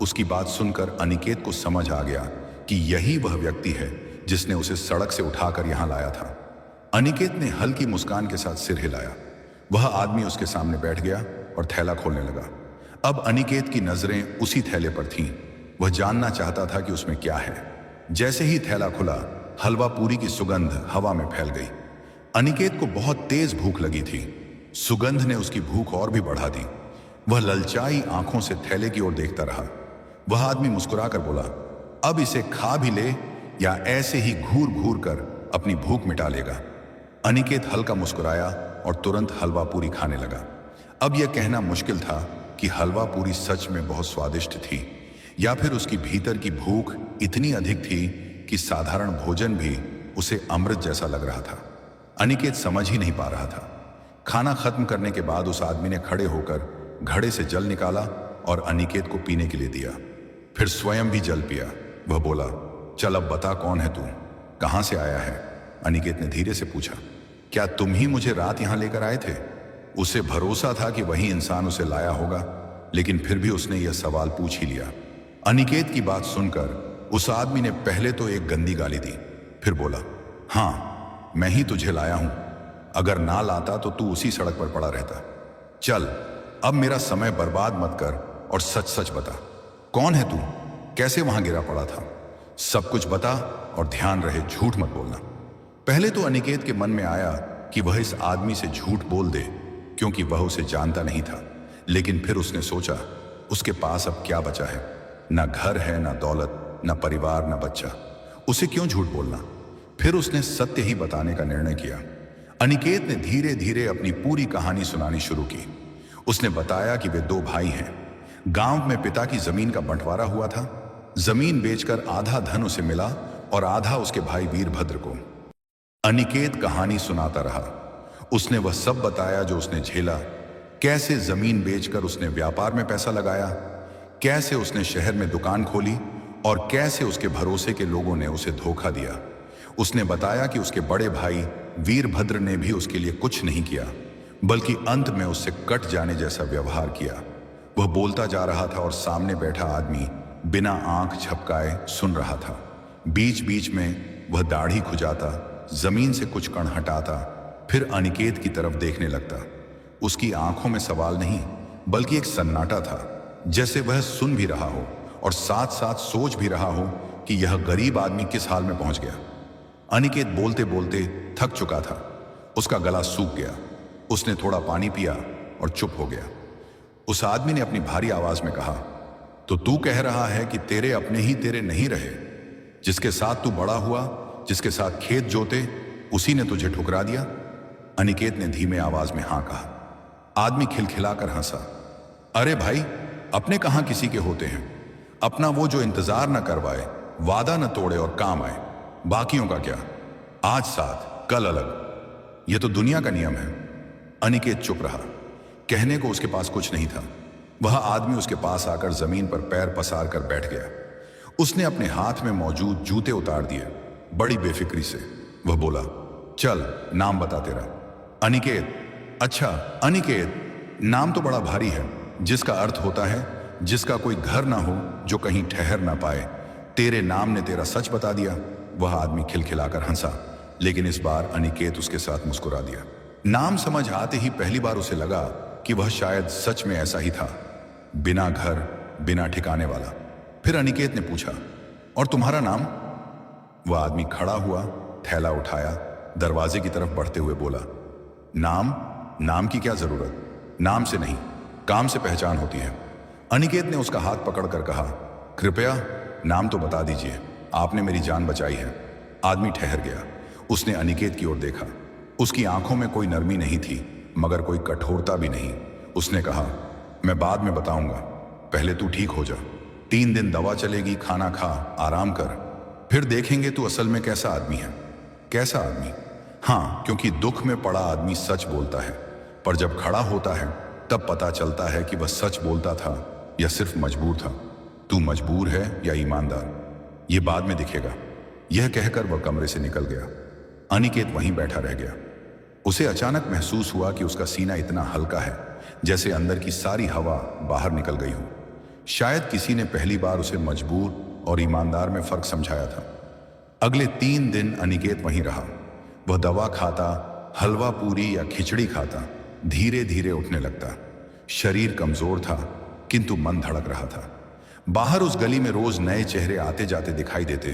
उसकी बात सुनकर अनिकेत को समझ आ गया कि यही वह व्यक्ति है जिसने उसे सड़क से उठाकर यहां लाया था। अनिकेत ने हल्की मुस्कान के साथ सिर हिलाया। वह आदमी उसके सामने बैठ गया और थैला खोलने लगा। अब अनिकेत की नजरें उसी थैले पर थीं। वह जानना चाहता था कि उसमें क्या है। जैसे ही थैला खुला, हलवा पूरी की सुगंध हवा में फैल गई। अनिकेत को बहुत तेज भूख लगी थी। सुगंध ने उसकी भूख और भी बढ़ा दी। वह ललचाई आंखों से थैले की ओर देखता रहा। वह आदमी मुस्कुराकर बोला, अब इसे खा भी ले या ऐसे ही घूर घूर कर अपनी भूख मिटा लेगा। अनिकेत हल्का मुस्कुराया और तुरंत हलवा पूरी खाने लगा। अब यह कहना मुश्किल था कि हलवा पूरी सच में बहुत स्वादिष्ट थी या फिर उसकी भीतर की भूख इतनी अधिक थी कि साधारण भोजन भी उसे अमृत जैसा लग रहा था। अनिकेत समझ ही नहीं पा रहा था। खाना खत्म करने के बाद उस आदमी ने खड़े होकर घड़े से जल निकाला और अनिकेत को पीने के लिए दिया। फिर स्वयं भी जल पिया। वह बोला, चल अब बता, कौन है तू? कहां से आया है? अनिकेत ने धीरे से पूछा। क्या तुम ही मुझे रात यहां लेकर आए थे? उसे भरोसा था कि वही इंसान उसे लाया होगा, लेकिन फिर भी उसने यह सवाल पूछ ही लिया। अनिकेत की बात सुनकर उस आदमी ने पहले तो एक गंदी गाली दी, फिर बोला, हाँ, मैं ही तुझे लाया हूं। अगर ना लाता तो तू उसी सड़क पर पड़ा रहता। चल, अब मेरा समय बर्बाद मत कर और सच सच बता, कौन है तू? कैसे वहां गिरा पड़ा था? सब कुछ बता और ध्यान रहे, झूठ मत बोलना। पहले तो अनिकेत के मन में आया कि वह इस आदमी से झूठ बोल दे, क्योंकि वह उसे जानता नहीं था। लेकिन फिर उसने सोचा, उसके पास अब क्या बचा है? ना घर है, ना दौलत, ना परिवार, ना बच्चा। उसे क्यों झूठ बोलना? फिर उसने सत्य ही बताने का निर्णय किया। अनिकेत ने धीरे धीरे अपनी पूरी कहानी सुनानी शुरू की। उसने बताया कि वे दो भाई हैं। गांव में पिता की जमीन का बंटवारा हुआ था। जमीन बेचकर आधा धन उसे मिला और आधा उसके भाई वीरभद्र को। अनिकेत कहानी सुनाता रहा। उसने वह सब बताया जो उसने झेला, कैसे जमीन बेचकर उसने व्यापार में पैसा लगाया, कैसे उसने शहर में दुकान खोली और कैसे उसके भरोसे के लोगों ने उसे धोखा दिया। उसने बताया कि उसके बड़े भाई वीरभद्र ने भी उसके लिए कुछ नहीं किया, बल्कि अंत में उससे कट जाने जैसा व्यवहार किया। वह बोलता जा रहा था और सामने बैठा आदमी बिना आंख झपकाए सुन रहा था। बीच बीच में वह दाढ़ी खुजाता, जमीन से कुछ कण हटाता फिर अनिकेत की तरफ देखने लगता। उसकी आंखों में सवाल नहीं बल्कि एक सन्नाटा था, जैसे वह सुन भी रहा हो और साथ साथ सोच भी रहा हो कि यह गरीब आदमी किस हाल में पहुंच गया। अनिकेत बोलते बोलते थक चुका था, उसका गला सूख गया। उसने थोड़ा पानी पिया और चुप हो गया। उस आदमी ने अपनी भारी आवाज में कहा, तो तू कह रहा है कि तेरे अपने ही तेरे नहीं रहे? जिसके साथ तू बड़ा हुआ, जिसके साथ खेत जोते, उसी ने तुझे ठुकरा दिया? अनिकेत ने धीमे आवाज में हां कहा। आदमी खिलखिलाकर हंसा। अरे भाई, अपने कहां किसी के होते हैं? अपना वो जो इंतजार न करवाए, वादा न तोड़े और काम आए। बाकियों का क्या? आज साथ कल अलग, ये तो दुनिया का नियम है। अनिकेत चुप रहा। कहने को उसके पास कुछ नहीं था। वह आदमी उसके पास आकर जमीन पर पैर पसार कर बैठ गया। उसने अपने हाथ में मौजूद जूते उतार दिए। बड़ी बेफिक्री से वह बोला, चल नाम बता तेरा। अनिकेत। अच्छा अनिकेत, नाम तो बड़ा भारी है, जिसका अर्थ होता है जिसका कोई घर ना हो, जो कहीं ठहर ना पाए। तेरे नाम ने तेरा सच बता दिया। वह आदमी खिलखिलाकर हंसा, लेकिन इस बार अनिकेत उसके साथ मुस्कुरा दिया। नाम समझ आते ही पहली बार उसे लगा कि वह शायद सच में ऐसा ही था, बिना घर, बिना ठिकाने वाला। फिर अनिकेत ने पूछा, और तुम्हारा नाम? वह आदमी खड़ा हुआ, थैला उठाया, दरवाजे की तरफ बढ़ते हुए बोला, नाम की क्या जरूरत? नाम से नहीं, काम से पहचान होती है। अनिकेत ने उसका हाथ पकड़कर कहा, कृपया नाम तो बता दीजिए, आपने मेरी जान बचाई है। आदमी ठहर गया। उसने अनिकेत की ओर देखा। उसकी आंखों में कोई नरमी नहीं थी, मगर कोई कठोरता भी नहीं। उसने कहा, मैं बाद में बताऊंगा, पहले तू ठीक हो जा। 3 दिन दवा चलेगी, खाना खा, आराम कर, फिर देखेंगे तू असल में कैसा आदमी है। कैसा आदमी? हाँ, क्योंकि दुख में पड़ा आदमी सच बोलता है, पर जब खड़ा होता है तब पता चलता है कि वह सच बोलता था या सिर्फ मजबूर था। तू मजबूर है या ईमानदार, ये बाद में दिखेगा। यह कहकर वह कमरे से निकल गया। अनिकेत वहीं बैठा रह गया। उसे अचानक महसूस हुआ कि उसका सीना इतना हल्का है जैसे अंदर की सारी हवा बाहर निकल गई हो। शायद किसी ने पहली बार उसे मजबूर और ईमानदार में फर्क समझाया था। अगले 3 दिन अनिकेत वहीं रहा। वह दवा खाता, हलवा पूरी या खिचड़ी खाता, धीरे धीरे उठने लगता। शरीर कमजोर था, किंतु मन धड़क रहा था। बाहर उस गली में रोज नए चेहरे आते जाते दिखाई देते।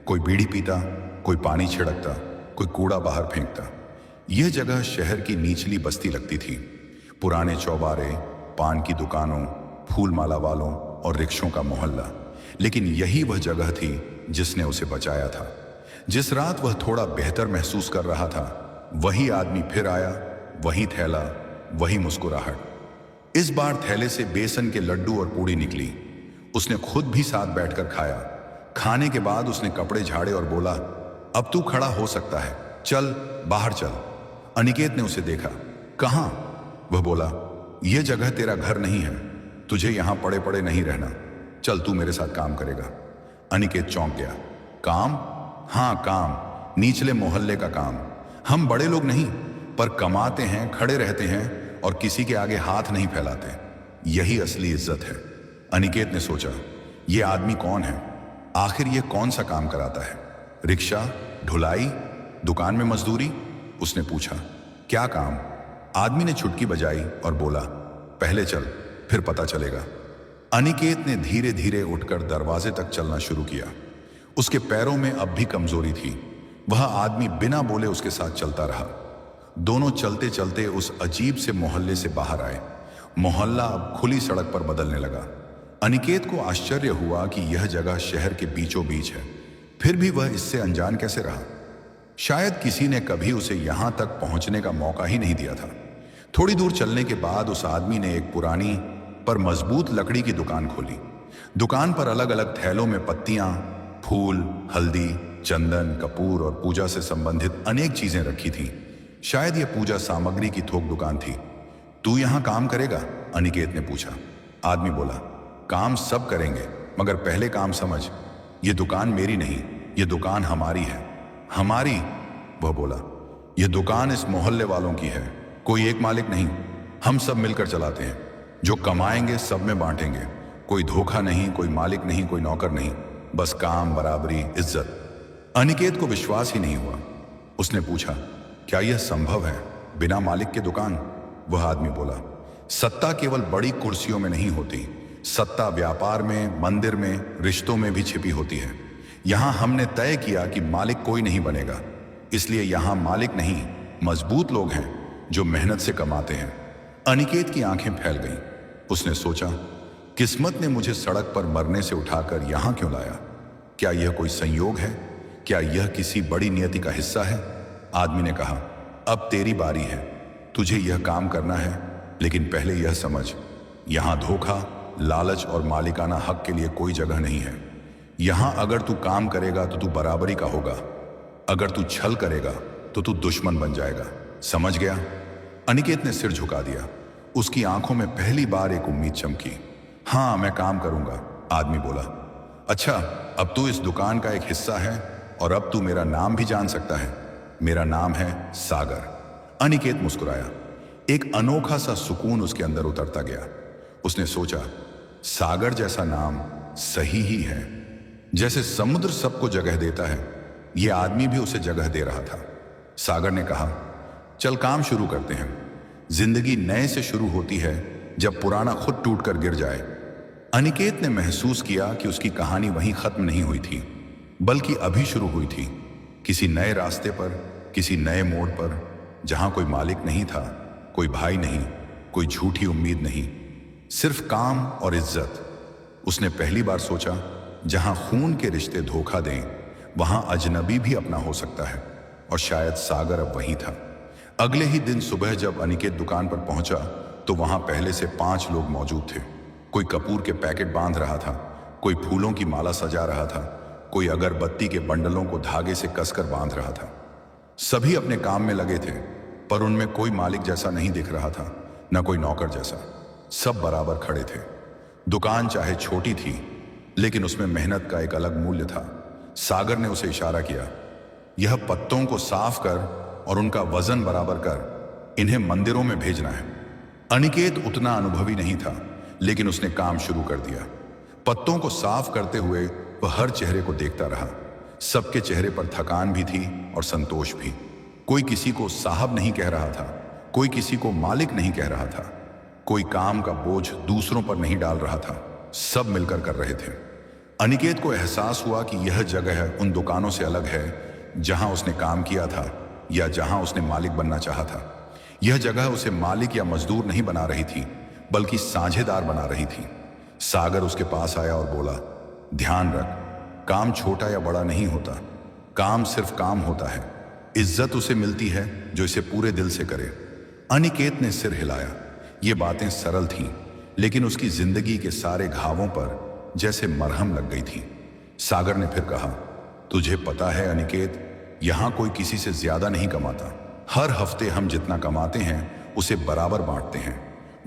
कोई बीड़ी पीता, कोई पानी छिड़कता, कोई कूड़ा बाहर फेंकता। यह जगह शहर की निचली बस्ती लगती थी। पुराने चौबारे, पान की दुकानों, फूल माला वालों और रिक्शों का मोहल्ला। लेकिन यही वह जगह थी जिसने उसे बचाया था। जिस रात वह थोड़ा बेहतर महसूस कर रहा था, वही आदमी फिर आया। वही थैला, वही मुस्कुराहट। इस बार थैले से बेसन के लड्डू और पूड़ी निकली। उसने खुद भी साथ बैठकर खाया। खाने के बाद उसने कपड़े झाड़े और बोला, अब तू खड़ा हो सकता है, चल बाहर चल। अनिकेत ने उसे देखा। कहां? वह बोला, यह जगह तेरा घर नहीं है, तुझे यहां पड़े पड़े नहीं रहना। चल तू मेरे साथ काम करेगा। अनिकेत चौंक गया। काम? हाँ काम, निचले मोहल्ले का काम। हम बड़े लोग नहीं, पर कमाते हैं, खड़े रहते हैं और किसी के आगे हाथ नहीं फैलाते। यही असली इज्जत है। अनिकेत ने सोचा, यह आदमी कौन है? आखिर यह कौन सा काम कराता है? रिक्शा, ढुलाई, दुकान में मजदूरी? उसने पूछा। क्या काम? आदमी ने चुटकी बजाई और बोला, पहले चल, फिर पता चलेगा। अनिकेत ने धीरे धीरे उठकर दरवाजे तक चलना शुरू किया। उसके पैरों में अब भी कमजोरी थी। वह आदमी बिना बोले उसके साथ चलता रहा। दोनों चलते चलते उस अजीब से मोहल्ले से बाहर आए। मोहल्ला अब खुली सड़क पर बदलने लगा। अनिकेत को आश्चर्य हुआ कि यह जगह शहर के बीचों बीच है, फिर भी वह इससे अनजान कैसे रहा? शायद किसी ने कभी उसे यहां तक पहुंचने का मौका ही नहीं दिया था। थोड़ी दूर चलने के बाद उस आदमी ने एक पुरानी पर मजबूत लकड़ी की दुकान खोली। दुकान पर अलग अलग थैलों में पत्तियां, फूल, हल्दी, चंदन, कपूर और पूजा से संबंधित अनेक चीजें रखी थीं। शायद यह पूजा सामग्री की थोक दुकान थी। तू यहां काम करेगा? अनिकेत ने पूछा। आदमी बोला, काम सब करेंगे, मगर पहले काम समझ, यह दुकान मेरी नहीं, यह दुकान हमारी है। हमारी? वह बोला, यह दुकान इस मोहल्ले वालों की है, कोई एक मालिक नहीं। हम सब मिलकर चलाते हैं, जो कमाएंगे सब में बांटेंगे। कोई धोखा नहीं, कोई मालिक नहीं, कोई नौकर नहीं, बस काम, बराबरी, इज्जत। अनिकेत को विश्वास ही नहीं हुआ। उसने पूछा, क्या यह संभव है, बिना मालिक के दुकान? वह आदमी बोला, सत्ता केवल बड़ी कुर्सियों में नहीं होती, सत्ता व्यापार में, मंदिर में, रिश्तों में भी छिपी होती है। यहां हमने तय किया कि मालिक कोई नहीं बनेगा, इसलिए यहां मालिक नहीं, मजबूत लोग हैं जो मेहनत से कमाते हैं। अनिकेत की आंखें फैल गईं। उसने सोचा, किस्मत ने मुझे सड़क पर मरने से उठाकर यहां क्यों लाया? क्या यह कोई संयोग है? क्या यह किसी बड़ी नियति का हिस्सा है? आदमी ने कहा, अब तेरी बारी है, तुझे यह काम करना है, लेकिन पहले यह समझ, यहां धोखा, लालच और मालिकाना हक के लिए कोई जगह नहीं है। यहां अगर तू काम करेगा तो तू बराबरी का होगा, अगर तू छल करेगा तो तू दुश्मन बन जाएगा। समझ गया? अनिकेत ने सिर झुका दिया। उसकी आंखों में पहली बार एक उम्मीद चमकी। हाँ, मैं काम करूंगा, आदमी बोला। अच्छा, अब तू इस दुकान का एक हिस्सा है और अब तू मेरा नाम भी जान सकता है। मेरा नाम है सागर। अनिकेत मुस्कुराया। एक अनोखा सा सुकून उसके अंदर उतरता गया। उसने सोचा, सागर जैसा नाम सही ही है। जैसे समुद्र सबको जगह देता है, यह आदमी भी उसे जगह दे रहा था। सागर ने कहा, चल काम शुरू करते हैं। जिंदगी नए से शुरू होती है जब पुराना खुद टूटकर गिर जाए। अनिकेत ने महसूस किया कि उसकी कहानी वहीं खत्म नहीं हुई थी, बल्कि अभी शुरू हुई थी, किसी नए रास्ते पर, किसी नए मोड़ पर, जहां कोई मालिक नहीं था, कोई भाई नहीं, कोई झूठी उम्मीद नहीं, सिर्फ काम और इज्जत। उसने पहली बार सोचा, जहां खून के रिश्ते धोखा दें, वहां अजनबी भी अपना हो सकता है, और शायद सागर अब वही था। अगले ही दिन सुबह जब अनिकेत दुकान पर पहुंचा तो वहां पहले से 5 लोग मौजूद थे। कोई कपूर के पैकेट बांध रहा था, कोई फूलों की माला सजा रहा था, कोई अगरबत्ती के बंडलों को धागे से कसकर बांध रहा था। सभी अपने काम में लगे थे, पर उनमें कोई मालिक जैसा नहीं दिख रहा था, न कोई नौकर जैसा। सब बराबर खड़े थे। दुकान चाहे छोटी थी, लेकिन उसमें मेहनत का एक अलग मूल्य था। सागर ने उसे इशारा किया, यह पत्तों को साफ कर और उनका वजन बराबर कर, इन्हें मंदिरों में भेजना है। अनिकेत उतना अनुभवी नहीं था, लेकिन उसने काम शुरू कर दिया। पत्तों को साफ करते हुए वह हर चेहरे को देखता रहा। सबके चेहरे पर थकान भी थी और संतोष भी। कोई किसी को साहब नहीं कह रहा था, कोई किसी को मालिक नहीं कह रहा था, कोई काम का बोझ दूसरों पर नहीं डाल रहा था, सब मिलकर कर रहे थे। अनिकेत को एहसास हुआ कि यह जगह उन दुकानों से अलग है जहां उसने काम किया था या जहां उसने मालिक बनना चाहा था। यह जगह उसे मालिक या मजदूर नहीं बना रही थी, बल्कि साझेदार बना रही थी। सागर उसके पास आया और बोला, ध्यान रख, काम छोटा या बड़ा नहीं होता, काम सिर्फ काम होता है। इज्जत उसे मिलती है जो इसे पूरे दिल से करे। अनिकेत ने सिर हिलाया। ये बातें सरल थीं, लेकिन उसकी जिंदगी के सारे घावों पर जैसे मरहम लग गई थी। सागर ने फिर कहा, तुझे पता है अनिकेत, यहां कोई किसी से ज्यादा नहीं कमाता। हर हफ्ते हम जितना कमाते हैं उसे बराबर बांटते हैं।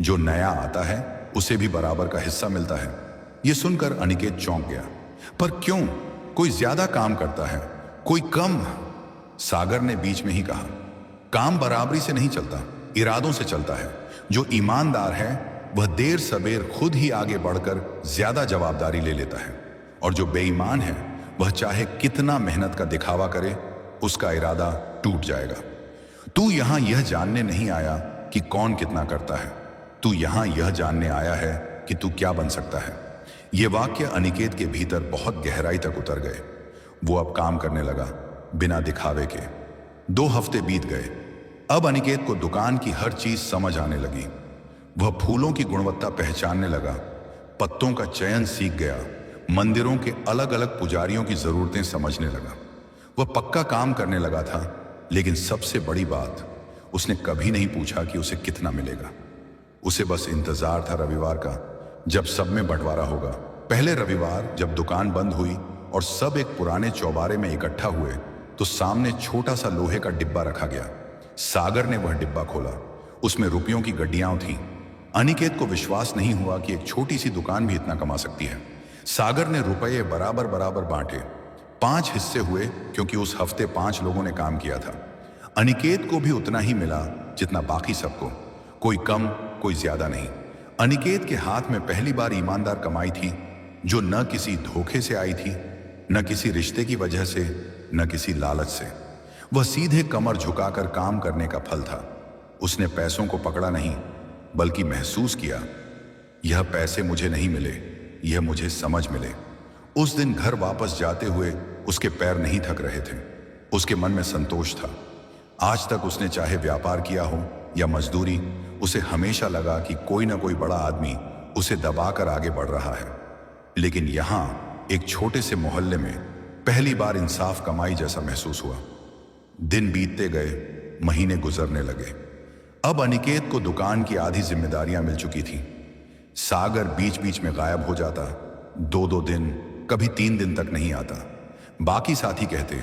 जो नया आता है उसे भी बराबर का हिस्सा मिलता है। यह सुनकर अनिकेत चौंक गया। पर क्यों? कोई ज्यादा काम करता है, कोई कम। सागर ने बीच में ही कहा, काम बराबरी से नहीं चलता, इरादों से चलता है। जो ईमानदार है वह देर सबेर खुद ही आगे बढ़कर ज्यादा जवाबदारी ले लेता है, और जो बेईमान है वह चाहे कितना मेहनत का दिखावा करे, उसका इरादा टूट जाएगा। तू यहां यह जानने नहीं आया कि कौन कितना करता है, तू यहां यह जानने आया है कि तू क्या बन सकता है। यह वाक्य अनिकेत के भीतर बहुत गहराई तक उतर गए। वो अब काम करने लगा, बिना दिखावे के। 2 हफ्ते बीत गए। अब अनिकेत को दुकान की हर चीज समझ आने लगी। वह फूलों की गुणवत्ता पहचानने लगा, पत्तों का चयन सीख गया, मंदिरों के अलग अलग पुजारियों की जरूरतें समझने लगा। वह पक्का काम करने लगा था, लेकिन सबसे बड़ी बात, उसने कभी नहीं पूछा कि उसे कितना मिलेगा। उसे बस इंतजार था रविवार का, जब सब में बंटवारा होगा। पहले रविवार जब दुकान बंद हुई और सब एक पुराने चौबारे में इकट्ठा हुए, तो सामने छोटा सा लोहे का डिब्बा रखा गया। सागर ने वह डिब्बा खोला। उसमें रुपयों की गड्डियां थीं। अनिकेत को विश्वास नहीं हुआ कि एक छोटी सी दुकान भी इतना कमा सकती है। सागर ने रुपये बराबर बराबर बांटे। 5 हिस्से हुए, क्योंकि उस हफ्ते 5 लोगों ने काम किया था। अनिकेत को भी उतना ही मिला जितना बाकी सबको, कोई कम कोई ज्यादा नहीं। अनिकेत के हाथ में पहली बार ईमानदार कमाई थी, जो न किसी धोखे से आई थी, न किसी रिश्ते की वजह से, न किसी लालच से। वह सीधे कमर झुकाकर काम करने का फल था। उसने पैसों को पकड़ा नहीं, बल्कि महसूस किया, यह पैसे मुझे नहीं मिले, यह मुझे समझ मिले। उस दिन घर वापस जाते हुए उसके पैर नहीं थक रहे थे, उसके मन में संतोष था। आज तक उसने चाहे व्यापार किया हो या मजदूरी, उसे हमेशा लगा कि कोई ना कोई बड़ा आदमी उसे दबाकर आगे बढ़ रहा है। लेकिन यहां एक छोटे से मोहल्ले में पहली बार इंसाफ कमाई जैसा महसूस हुआ। दिन बीतते गए, महीने गुजरने लगे। अब अनिकेत को दुकान की आधी जिम्मेदारियां मिल चुकी थी। सागर बीच बीच में गायब हो जाता, 2-2 दिन, कभी 3 दिन तक नहीं आता। बाकी साथी कहते,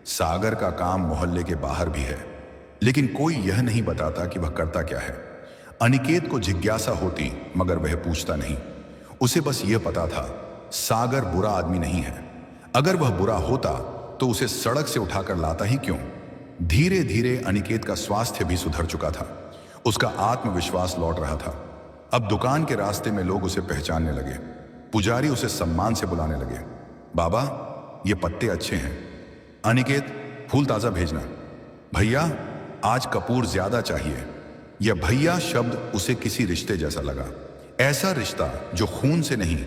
सागर का काम मोहल्ले के बाहर भी है, लेकिन कोई यह नहीं बताता कि वह करता क्या है। अनिकेत को जिज्ञासा होती, मगर वह पूछता नहीं। उसे बस यह पता था, सागर बुरा आदमी नहीं है। अगर वह बुरा होता तो उसे सड़क से उठाकर लाता ही क्यों। धीरे धीरे अनिकेत का स्वास्थ्य भी सुधर चुका था, उसका आत्मविश्वास लौट रहा था। अब दुकान के रास्ते में लोग उसे पहचानने लगे। पुजारी उसे सम्मान से बुलाने लगे, बाबा ये पत्ते अच्छे हैं। अनिकेत, फूल ताजा भेजना। भैया, आज कपूर ज्यादा चाहिए। यह भैया शब्द उसे किसी रिश्ते जैसा लगा, ऐसा रिश्ता जो खून से नहीं,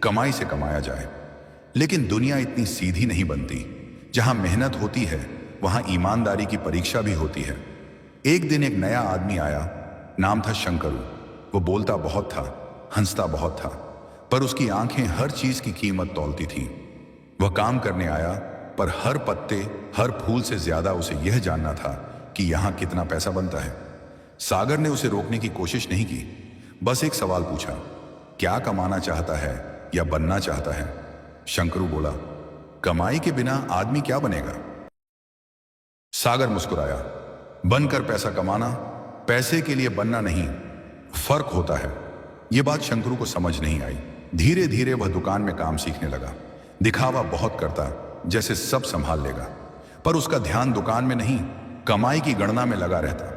कमाई से कमाया जाए। लेकिन दुनिया इतनी सीधी नहीं बनती। जहां मेहनत होती है, वहां ईमानदारी की परीक्षा भी होती है। एक दिन एक नया आदमी आया, नाम था शंकरू। वो बोलता बहुत था, हंसता बहुत था, पर उसकी आंखें हर चीज की कीमत तौलती थीं। वह काम करने आया, पर हर पत्ते, हर फूल से ज्यादा उसे यह जानना था कि यहां कितना पैसा बनता है। सागर ने उसे रोकने की कोशिश नहीं की, बस एक सवाल पूछा, क्या कमाना चाहता है या बनना चाहता है? शंकरू बोला, कमाई के बिना आदमी क्या बनेगा? सागर मुस्कुराया, बनकर पैसा कमाना, पैसे के लिए बनना नहीं, फर्क होता है। यह बात शंकरू को समझ नहीं आई। धीरे धीरे वह दुकान में काम सीखने लगा। दिखावा बहुत करता, जैसे सब संभाल लेगा, पर उसका ध्यान दुकान में नहीं, कमाई की गणना में लगा रहता।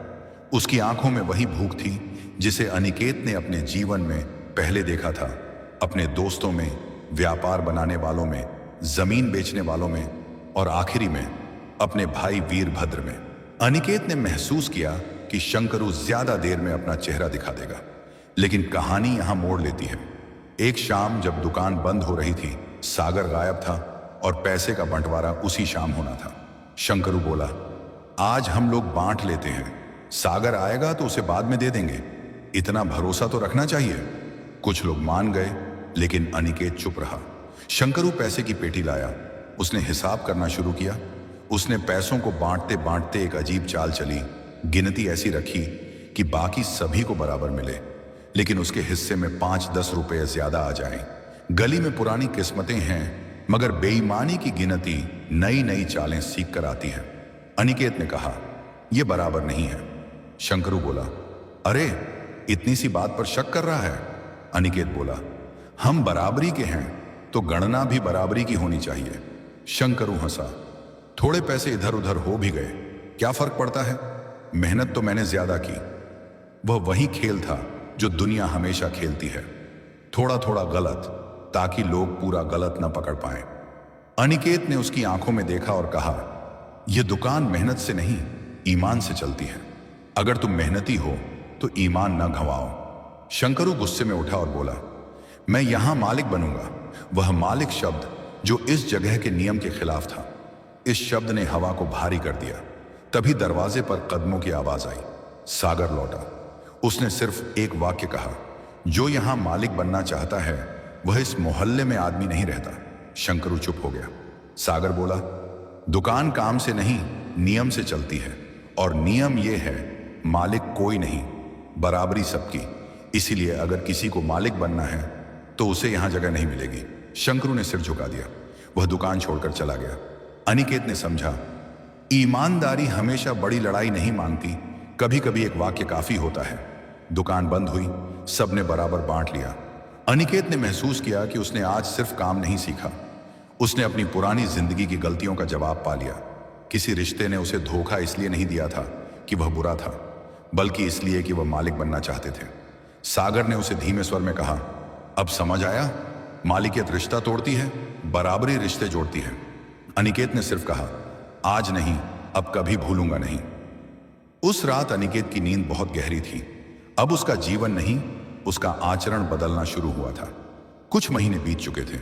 उसकी आंखों में वही भूख थी जिसे अनिकेत ने अपने जीवन में पहले देखा था, अपने दोस्तों में, व्यापार बनाने वालों में, जमीन बेचने वालों में, और आखिरी में अपने भाई वीरभद्र में। अनिकेत ने महसूस किया कि शंकरू ज्यादा देर में अपना चेहरा दिखा देगा, लेकिन कहानी यहां मोड़ लेती है। एक शाम जब दुकान बंद हो रही थी, सागर गायब था और पैसे का बंटवारा उसी शाम होना था। शंकरू बोला, आज हम लोग बांट लेते हैं, सागर आएगा तो उसे बाद में दे देंगे, इतना भरोसा तो रखना चाहिए। कुछ लोग मान गए, लेकिन अनिकेत चुप रहा। शंकरू पैसे की पेटी लाया, उसने हिसाब करना शुरू किया। उसने पैसों को बांटते बांटते एक अजीब चाल चली। गिनती ऐसी रखी कि बाकी सभी को बराबर मिले, लेकिन उसके हिस्से में 5-10 रुपए ज्यादा आ जाएं। गली में पुरानी किस्मतें हैं, मगर बेईमानी की गिनती नई नई चालें सीख कर आती है। अनिकेत ने कहा, यह बराबर नहीं है। शंकरू बोला, अरे इतनी सी बात पर शक कर रहा है? अनिकेत बोला, हम बराबरी के हैं तो गणना भी बराबरी की होनी चाहिए। शंकरू हंसा, थोड़े पैसे इधर उधर हो भी गए, क्या फर्क पड़ता है? मेहनत तो मैंने ज्यादा की। वह वही खेल था जो दुनिया हमेशा खेलती है, थोड़ा थोड़ा गलत, ताकि लोग पूरा गलत न पकड़ पाए। अनिकेत ने उसकी आंखों में देखा और कहा, यह दुकान मेहनत से नहीं, ईमान से चलती है। अगर तुम मेहनती हो तो ईमान न गंवाओ। शंकरू गुस्से में उठा और बोला, मैं यहां मालिक बनूंगा। वह मालिक शब्द जो इस जगह के नियम के खिलाफ था। इस शब्द ने हवा को भारी कर दिया। तभी दरवाजे पर कदमों की आवाज आई। सागर लौटा। उसने सिर्फ एक वाक्य कहा, जो यहां मालिक बनना चाहता है वह इस मोहल्ले में आदमी नहीं रहता। शंकरू चुप हो गया। सागर बोला, दुकान काम से नहीं, नियम से चलती है, और नियम यह है, मालिक कोई नहीं, बराबरी सबकी। इसीलिए अगर किसी को मालिक बनना है तो उसे यहां जगह नहीं मिलेगी। शंकरू ने सिर झुका दिया। वह दुकान छोड़कर चला गया। अनिकेत ने समझा, ईमानदारी हमेशा बड़ी लड़ाई नहीं मांगती, कभी कभी एक वाक्य काफी होता है। दुकान बंद हुई, सबने बराबर बांट लिया। अनिकेत ने महसूस किया कि उसने आज सिर्फ काम नहीं सीखा, उसने अपनी पुरानी जिंदगी की गलतियों का जवाब पा लिया। किसी रिश्ते ने उसे धोखा इसलिए नहीं दिया था कि वह बुरा था, बल्कि इसलिए कि वह मालिक बनना चाहते थे। सागर ने उसे धीमे स्वर में कहा, अब समझ आया, मालिकियत रिश्ता तोड़ती है, बराबरी रिश्ते जोड़ती है। अनिकेत ने सिर्फ कहा, आज नहीं, अब कभी भूलूंगा नहीं। उस रात अनिकेत की नींद बहुत गहरी थी। अब उसका जीवन नहीं, उसका आचरण बदलना शुरू हुआ था। कुछ महीने बीत चुके थे।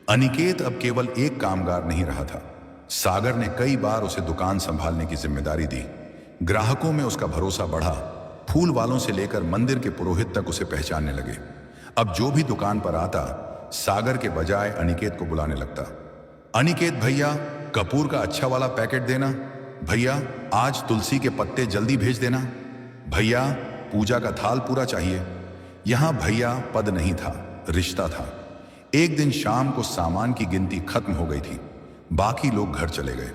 अनिकेत अब केवल एक कामगार नहीं रहा था। सागर ने कई बार उसे दुकान संभालने की जिम्मेदारी दी। ग्राहकों में उसका भरोसा बढ़ा। फूल वालों से लेकर मंदिर के पुरोहित तक उसे पहचानने लगे। अब जो भी दुकान पर आता, सागर के बजाय अनिकेत को बुलाने लगता। अनिकेत भैया, कपूर का अच्छा वाला पैकेट देना। भैया, आज तुलसी के पत्ते जल्दी भेज देना। भैया, पूजा का थाल पूरा चाहिए। यहां भैया पद नहीं था, रिश्ता था। एक दिन शाम को सामान की गिनती खत्म हो गई थी। बाकी लोग घर चले गए।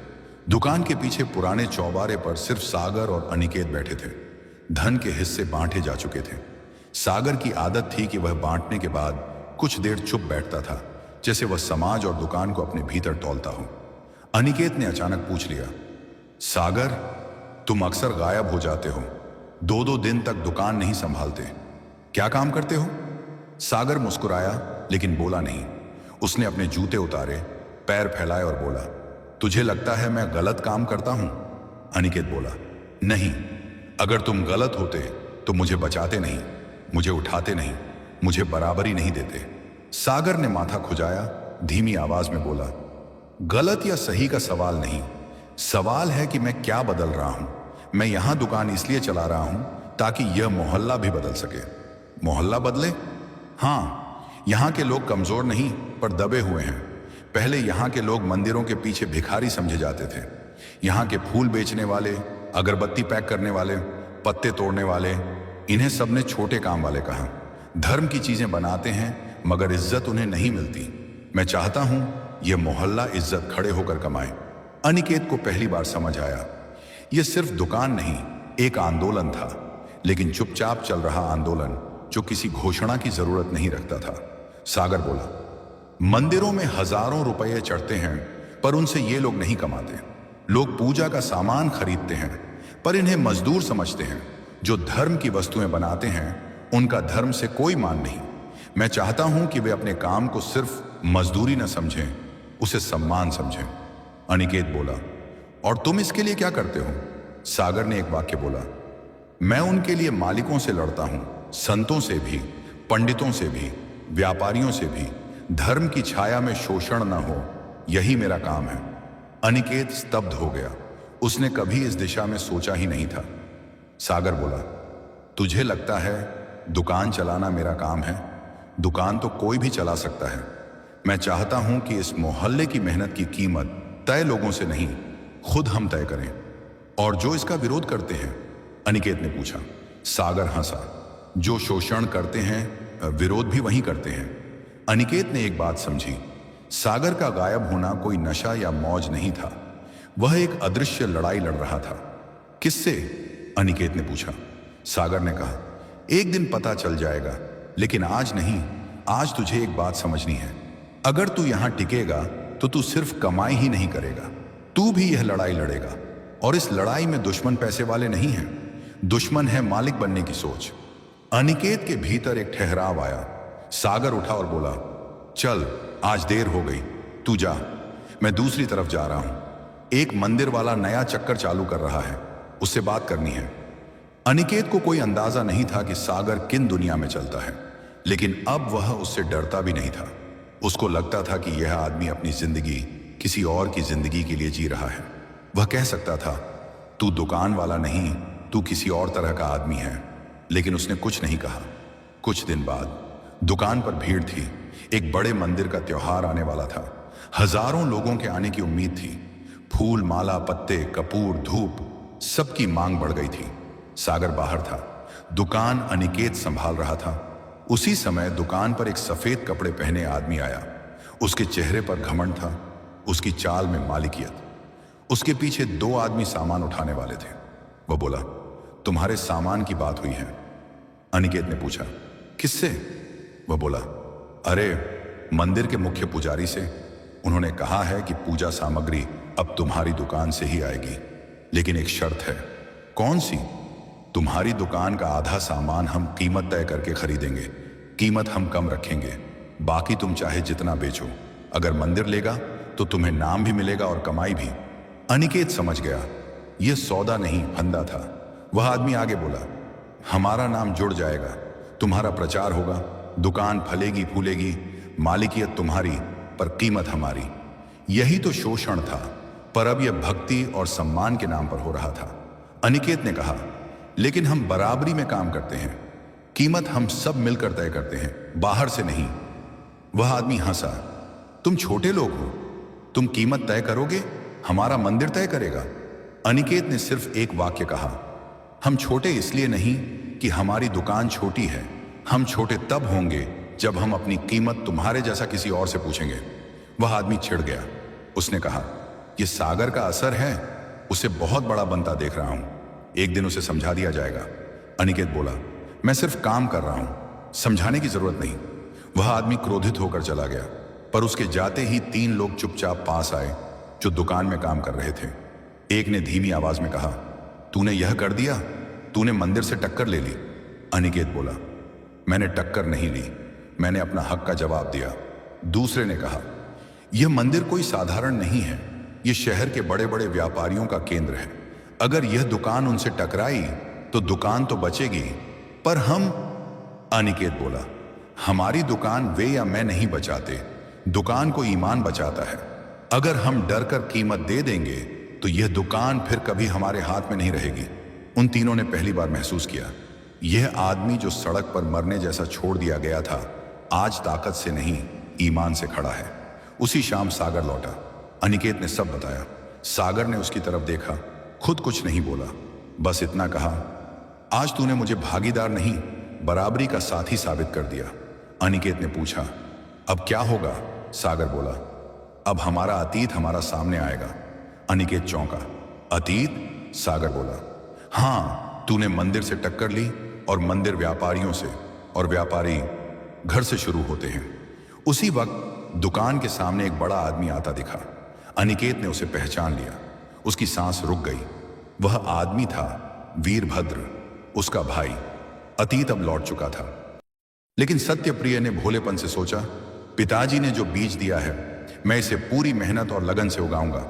दुकान के पीछे पुराने चौबारे पर सिर्फ सागर और अनिकेत बैठे थे। धन के हिस्से बांटे जा चुके थे। सागर की आदत थी कि वह बांटने के बाद कुछ देर चुप बैठता था, जैसे वह समाज और दुकान को अपने भीतर तौलता हो। अनिकेत ने अचानक पूछ लिया, सागर, तुम अक्सर गायब हो जाते हो। 2-2 दिन तक दुकान नहीं संभालते, क्या काम करते हो? सागर मुस्कुराया लेकिन बोला नहीं। उसने अपने जूते उतारे, पैर फैलाए और बोला, तुझे लगता है मैं गलत काम करता हूं? अनिकेत बोला, नहीं, अगर तुम गलत होते तो मुझे बचाते नहीं, मुझे उठाते नहीं, मुझे बराबरी नहीं देते। सागर ने माथा खुजाया, धीमी आवाज में बोला, गलत या सही का सवाल नहीं, सवाल है कि मैं क्या बदल रहा हूं। मैं यहां दुकान इसलिए चला रहा हूं ताकि यह मोहल्ला भी बदल सके। मोहल्ला बदले? हां, यहां के लोग कमजोर नहीं पर दबे हुए हैं। पहले यहां के लोग मंदिरों के पीछे भिखारी समझे जाते थे। यहां के फूल बेचने वाले, अगरबत्ती पैक करने वाले, पत्ते तोड़ने वाले, इन्हें सबने छोटे काम वाले कहा। धर्म की चीजें बनाते हैं मगर इज्जत उन्हें नहीं मिलती। मैं चाहता हूं यह मोहल्ला इज्जत खड़े होकर कमाए। अनिकेत को पहली बार समझ आया, यह सिर्फ दुकान नहीं, एक आंदोलन था। लेकिन चुपचाप चल रहा आंदोलन जो किसी घोषणा की जरूरत नहीं रखता था। सागर बोला, मंदिरों में हजारों रुपए चढ़ते हैं पर उनसे ये लोग नहीं कमाते। लोग पूजा का सामान खरीदते हैं पर इन्हें मजदूर समझते हैं। जो धर्म की वस्तुएं बनाते हैं उनका धर्म से कोई मान नहीं। मैं चाहता हूं कि वे अपने काम को सिर्फ मजदूरी न समझें, उसे सम्मान समझें। अनिकेत बोला, और तुम इसके लिए क्या करते हो? सागर ने एक वाक्य बोला, मैं उनके लिए मालिकों से लड़ता हूं, संतों से भी, पंडितों से भी, व्यापारियों से भी। धर्म की छाया में शोषण न हो, यही मेरा काम है। अनिकेत स्तब्ध हो गया। उसने कभी इस दिशा में सोचा ही नहीं था। सागर बोला, तुझे लगता है दुकान चलाना मेरा काम है? दुकान तो कोई भी चला सकता है। मैं चाहता हूं कि इस मोहल्ले की मेहनत की कीमत तय लोगों से नहीं, खुद हम तय करें। और जो इसका विरोध करते हैं? अनिकेत ने पूछा। सागर हंसा, जो शोषण करते हैं विरोध भी वही करते हैं। अनिकेत ने एक बात समझी, सागर का गायब होना कोई नशा या मौज नहीं था, वह एक अदृश्य लड़ाई लड़ रहा था। किससे? अनिकेत ने पूछा। सागर ने कहा, एक दिन पता चल जाएगा, लेकिन आज नहीं। आज तुझे एक बात समझनी है, अगर तू यहां टिकेगा तो तू सिर्फ कमाई ही नहीं करेगा, तू भी यह लड़ाई लड़ेगा। और इस लड़ाई में दुश्मन पैसे वाले नहीं हैं, दुश्मन है मालिक बनने की सोच। अनिकेत के भीतर एक ठहराव आया। सागर उठा और बोला, चल, आज देर हो गई, तू जा, मैं दूसरी तरफ जा रहा हूं। एक मंदिर वाला नया चक्कर चालू कर रहा है, उससे बात करनी है। अनिकेत को कोई अंदाजा नहीं था कि सागर किन दुनिया में चलता है, लेकिन अब वह उससे डरता भी नहीं था। उसको लगता था कि यह आदमी अपनी जिंदगी किसी और की जिंदगी के लिए जी रहा है। वह कह सकता था, तू दुकान वाला नहीं, तू किसी और तरह का आदमी है, लेकिन उसने कुछ नहीं कहा। कुछ दिन बाद दुकान पर भीड़ थी। एक बड़े मंदिर का त्योहार आने वाला था। हजारों लोगों के आने की उम्मीद थी। फूल, माला, पत्ते, कपूर, धूप, सबकी मांग बढ़ गई थी। सागर बाहर था, दुकान अनिकेत संभाल रहा था। उसी समय दुकान पर एक सफेद कपड़े पहने आदमी आया। उसके चेहरे पर घमंड था, उसकी चाल में मालिकियत। उसके पीछे 2 आदमी सामान उठाने वाले थे। वह बोला, तुम्हारे सामान की बात हुई है? अनिकेत ने पूछा। किससे? वह बोला, अरे मंदिर के मुख्य पुजारी से। उन्होंने कहा है कि पूजा सामग्री अब तुम्हारी दुकान से ही आएगी, लेकिन एक शर्त है। कौन सी? तुम्हारी दुकान का आधा सामान हम कीमत तय करके खरीदेंगे। कीमत हम कम रखेंगे, बाकी तुम चाहे जितना बेचो। अगर मंदिर लेगा तो तुम्हें नाम भी मिलेगा और कमाई भी। अनिकेत समझ गया, यह सौदा नहीं, फंदा था। वह आदमी आगे बोला, हमारा नाम जुड़ जाएगा, तुम्हारा प्रचार होगा, दुकान फलेगी फूलेगी, मालिकियत तुम्हारी पर कीमत हमारी। यही तो शोषण था, पर अब यह भक्ति और सम्मान के नाम पर हो रहा था। अनिकेत ने कहा, लेकिन हम बराबरी में काम करते हैं, कीमत हम सब मिलकर तय करते हैं, बाहर से नहीं। वह आदमी हंसा, तुम छोटे लोग हो, तुम कीमत तय करोगे, हमारा मंदिर तय करेगा। अनिकेत ने सिर्फ एक वाक्य कहा, हम छोटे इसलिए नहीं कि हमारी दुकान छोटी है, हम छोटे तब होंगे जब हम अपनी कीमत तुम्हारे जैसा किसी और से पूछेंगे। वह आदमी छिड़ गया। उसने कहा, यह सागर का असर है, उसे बहुत बड़ा बनता देख रहा हूं, एक दिन उसे समझा दिया जाएगा। अनिकेत बोला, मैं सिर्फ काम कर रहा हूं, समझाने की जरूरत नहीं। वह आदमी क्रोधित होकर चला गया, पर उसके जाते ही 3 लोग चुपचाप पास आए जो दुकान में काम कर रहे थे। एक ने धीमी आवाज में कहा, तूने यह कर दिया, तूने मंदिर से टक्कर ले ली। अनिकेत बोला, मैंने टक्कर नहीं ली, मैंने अपना हक का जवाब दिया। दूसरे ने कहा, यह मंदिर कोई साधारण नहीं है, यह शहर के बड़े बड़े व्यापारियों का केंद्र है, अगर यह दुकान उनसे टकराई तो दुकान तो बचेगी, पर हम। अनिकेत बोला, हमारी दुकान वे या मैं नहीं बचाते, दुकान को ईमान बचाता है। अगर हम डर कर कीमत दे देंगे तो यह दुकान फिर कभी हमारे हाथ में नहीं रहेगी। उन तीनों ने पहली बार महसूस किया, यह आदमी जो सड़क पर मरने जैसा छोड़ दिया गया था, आज ताकत से नहीं, ईमान से खड़ा है। उसी शाम सागर लौटा। अनिकेत ने सब बताया। सागर ने उसकी तरफ देखा, खुद कुछ नहीं बोला, बस इतना कहा, आज तूने मुझे भागीदार नहीं, बराबरी का साथी साबित कर दिया। अनिकेत ने पूछा, अब क्या होगा? सागर बोला, अब हमारा अतीत हमारा सामने आएगा। अनिकेत चौंका, अतीत? सागर बोला, हां, तूने मंदिर से टक्कर ली और मंदिर व्यापारियों से, और व्यापारी घर से शुरू होते हैं। उसी वक्त दुकान के सामने एक बड़ा आदमी आता दिखा। अनिकेत ने उसे पहचान लिया। उसकी सांस रुक गई। वह आदमी था वीरभद्र, उसका भाई। अतीत अब लौट चुका था, लेकिन सत्यप्रिय ने भोलेपन से सोचा, पिताजी ने जो बीज दिया है, मैं इसे पूरी मेहनत और लगन से उगाऊंगा,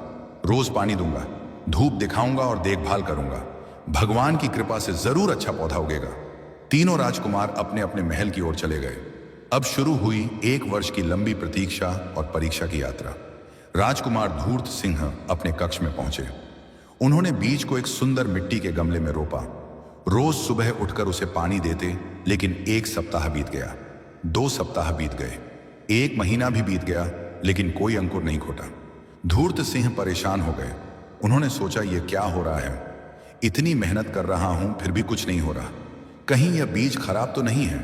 रोज पानी दूंगा, धूप दिखाऊंगा और देखभाल करूंगा। भगवान की कृपा से जरूर अच्छा पौधा उगेगा। तीनों राजकुमार अपने अपने महल की ओर चले गए। अब शुरू हुई 1 वर्ष की लंबी प्रतीक्षा और परीक्षा की यात्रा। राजकुमार धूर्त सिंह अपने कक्ष में पहुंचे। उन्होंने बीज को एक सुंदर मिट्टी के गमले में रोपा। रोज सुबह उठकर उसे पानी देते, लेकिन 1 सप्ताह बीत गया, 2 सप्ताह बीत गए, 1 महीना भी बीत गया, लेकिन कोई अंकुर नहीं खोटा। धूर्त सिंह परेशान हो गए। उन्होंने सोचा, यह क्या हो रहा है? इतनी मेहनत कर रहा हूं फिर भी कुछ नहीं हो रहा, कहीं यह बीज खराब तो नहीं है?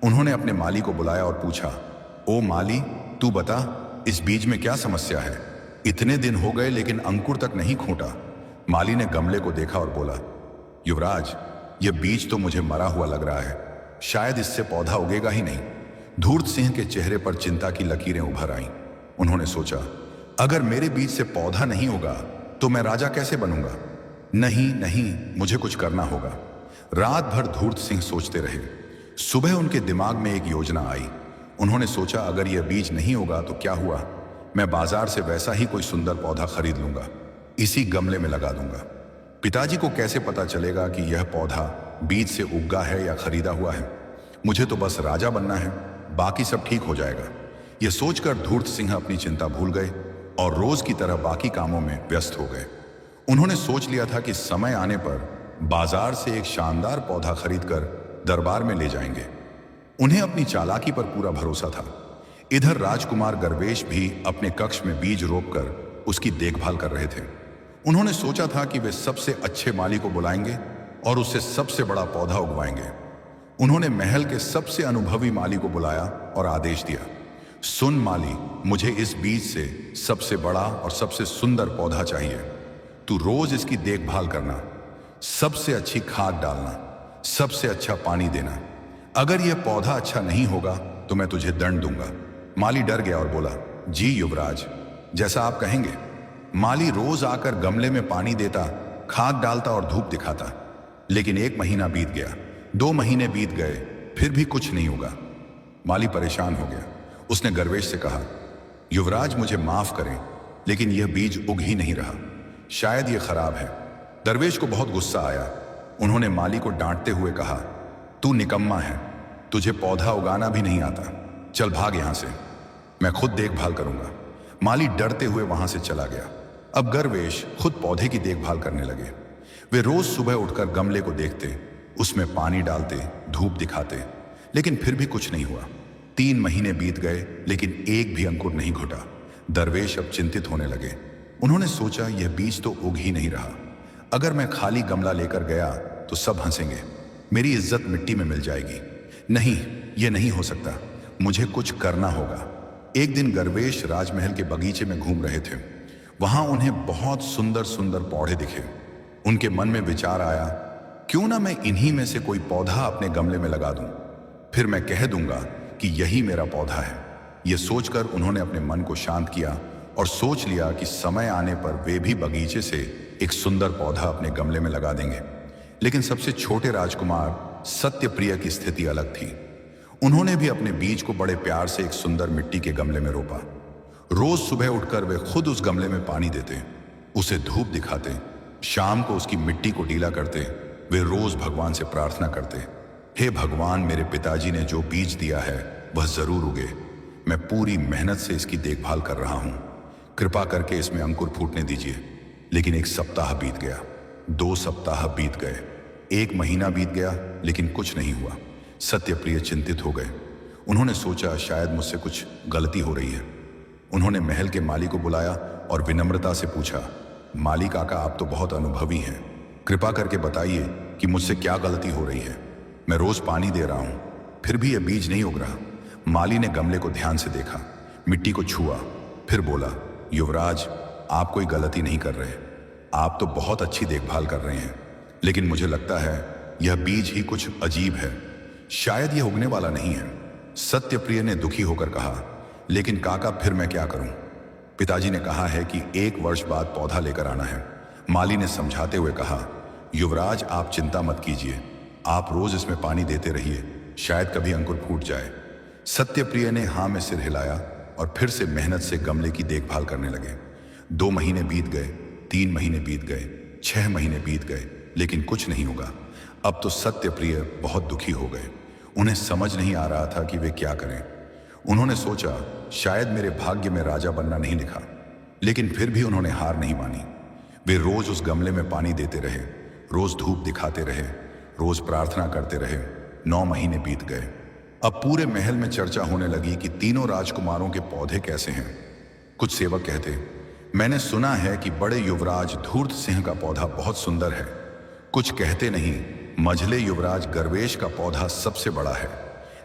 उन्होंने अपने माली को बुलाया और पूछा, ओ माली, तू बता, इस बीज में क्या समस्या है? इतने दिन हो गए लेकिन अंकुर तक नहीं खोटा। माली ने गमले को देखा और बोला, युवराज, यह बीज तो मुझे मरा हुआ लग रहा है, शायद इससे पौधा उगेगा ही नहीं। धूर्त सिंह के चेहरे पर चिंता की लकीरें उभर आईं। उन्होंने सोचा, अगर मेरे बीज से पौधा नहीं होगा तो मैं राजा कैसे बनूंगा? नहीं नहीं, मुझे कुछ करना होगा। रात भर धूर्त सिंह सोचते रहे। सुबह उनके दिमाग में एक योजना आई। उन्होंने सोचा, अगर यह बीज नहीं होगा तो क्या हुआ, मैं बाजार से वैसा ही कोई सुंदर पौधा खरीद लूंगा, इसी गमले में लगा दूंगा। पिताजी को कैसे पता चलेगा कि यह पौधा बीज से उगा है या खरीदा हुआ है? मुझे तो बस राजा बनना है, बाकी सब ठीक हो जाएगा। यह सोचकर धूर्त सिंह अपनी चिंता भूल गए और रोज की तरह बाकी कामों में व्यस्त हो गए। उन्होंने सोच लिया था कि समय आने पर बाजार से एक शानदार पौधा खरीदकर दरबार में ले जाएंगे। उन्हें अपनी चालाकी पर पूरा भरोसा था। इधर राजकुमार गर्वेश भी अपने कक्ष में बीज रोपकर उसकी देखभाल कर रहे थे। उन्होंने सोचा था कि वे सबसे अच्छे माली को बुलाएंगे और उससे सबसे बड़ा पौधा उगवाएंगे। उन्होंने महल के सबसे अनुभवी माली को बुलाया और आदेश दिया, सुन माली, मुझे इस बीज से सबसे बड़ा और सबसे सुंदर पौधा चाहिए। तू रोज इसकी देखभाल करना, सबसे अच्छी खाद डालना, सबसे अच्छा पानी देना। अगर यह पौधा अच्छा नहीं होगा तो मैं तुझे दंड दूंगा। माली डर गया और बोला, जी युवराज, जैसा आप कहेंगे। माली रोज आकर गमले में पानी देता, खाद डालता और धूप दिखाता, लेकिन 1 महीना बीत गया, 2 महीने बीत गए, फिर भी कुछ नहीं होगा। माली परेशान हो गया। उसने गर्वेश से कहा, युवराज, मुझे माफ करें, लेकिन यह बीज उग ही नहीं रहा, शायद यह खराब है। दरवेश को बहुत गुस्सा आया। उन्होंने माली को डांटते हुए कहा, तू निकम्मा है, तुझे पौधा उगाना भी नहीं आता, चल भाग यहां से, मैं खुद देखभाल करूंगा। माली डरते हुए वहां से चला गया। अब दरवेश खुद पौधे की देखभाल करने लगे। वे रोज सुबह उठकर गमले को देखते, उसमें पानी डालते, धूप दिखाते, लेकिन फिर भी कुछ नहीं हुआ। 3 महीने बीत गए, लेकिन एक भी अंकुर नहीं घुटा। दरवेश अब चिंतित होने लगे। उन्होंने सोचा, यह बीज तो उग ही नहीं रहा। अगर मैं खाली गमला लेकर गया तो सब हंसेंगे, मेरी इज्जत मिट्टी में मिल जाएगी। नहीं, यह नहीं हो सकता, मुझे कुछ करना होगा। एक दिन दरवेश राजमहल के बगीचे में घूम रहे थे। वहां उन्हें बहुत सुंदर सुंदर पौधे दिखे। उनके मन में विचार आया, क्यों ना मैं इन्हीं में से कोई पौधा अपने गमले में लगा दूं, फिर मैं कह दूंगा कि यही मेरा पौधा है। यह सोचकर उन्होंने अपने मन को शांत किया और सोच लिया कि समय आने पर वे भी बगीचे से एक सुंदर पौधा अपने गमले में लगा देंगे। लेकिन सबसे छोटे राजकुमार सत्यप्रिय की स्थिति अलग थी। उन्होंने भी अपने बीज को बड़े प्यार से एक सुंदर मिट्टी के गमले में रोपा। रोज सुबह उठकर वे खुद उस गमले में पानी देते, उसे धूप दिखाते, शाम को उसकी मिट्टी को ढीला करते। वे रोज भगवान से प्रार्थना करते, हे भगवान, मेरे पिताजी ने जो बीज दिया है वह जरूर उगे। मैं पूरी मेहनत से इसकी देखभाल कर रहा हूं, कृपा करके इसमें अंकुर फूटने दीजिए। लेकिन 1 सप्ताह बीत गया, 2 सप्ताह बीत गए, 1 महीना बीत गया, लेकिन कुछ नहीं हुआ। सत्यप्रिय चिंतित हो गए। उन्होंने सोचा, शायद मुझसे कुछ गलती हो रही है। उन्होंने महल के माली को बुलाया और विनम्रता से पूछा, माली काका, आप तो बहुत अनुभवी हैं, कृपा करके बताइए कि मुझसे क्या गलती हो रही है। मैं रोज पानी दे रहा हूं, फिर भी यह बीज नहीं उग रहा। माली ने गमले को ध्यान से देखा, मिट्टी को छुआ, फिर बोला, युवराज, आप कोई गलती नहीं कर रहे, आप तो बहुत अच्छी देखभाल कर रहे हैं, लेकिन मुझे लगता है यह बीज ही कुछ अजीब है, शायद यह उगने वाला नहीं है। सत्यप्रिय ने दुखी होकर कहा, लेकिन काका, फिर मैं क्या करूं? पिताजी ने कहा है कि 1 वर्ष बाद पौधा लेकर आना है। माली ने समझाते हुए कहा, युवराज, आप चिंता मत कीजिए, आप रोज इसमें पानी देते रहिए, शायद कभी अंकुर फूट जाए। सत्यप्रिय ने हाँ में सिर हिलाया और फिर से मेहनत से गमले की देखभाल करने लगे। 2 महीने बीत गए, 3 महीने बीत गए, 6 महीने बीत गए, लेकिन कुछ नहीं होगा। अब तो सत्यप्रिय बहुत दुखी हो गए। उन्हें समझ नहीं आ रहा था कि वे क्या करें। उन्होंने सोचा, शायद मेरे भाग्य में राजा बनना नहीं लिखा, लेकिन फिर भी उन्होंने हार नहीं मानी। वे रोज उस गमले में पानी देते रहे, रोज धूप दिखाते रहे, रोज प्रार्थना करते रहे। 9 महीने बीत गए। अब पूरे महल में चर्चा होने लगी कि तीनों राजकुमारों के पौधे कैसे हैं। कुछ सेवक कहते, मैंने सुना है कि बड़े युवराज धूर्त सिंह का पौधा बहुत सुंदर है। कुछ कहते, नहीं, मझले युवराज दरवेश का पौधा सबसे बड़ा है।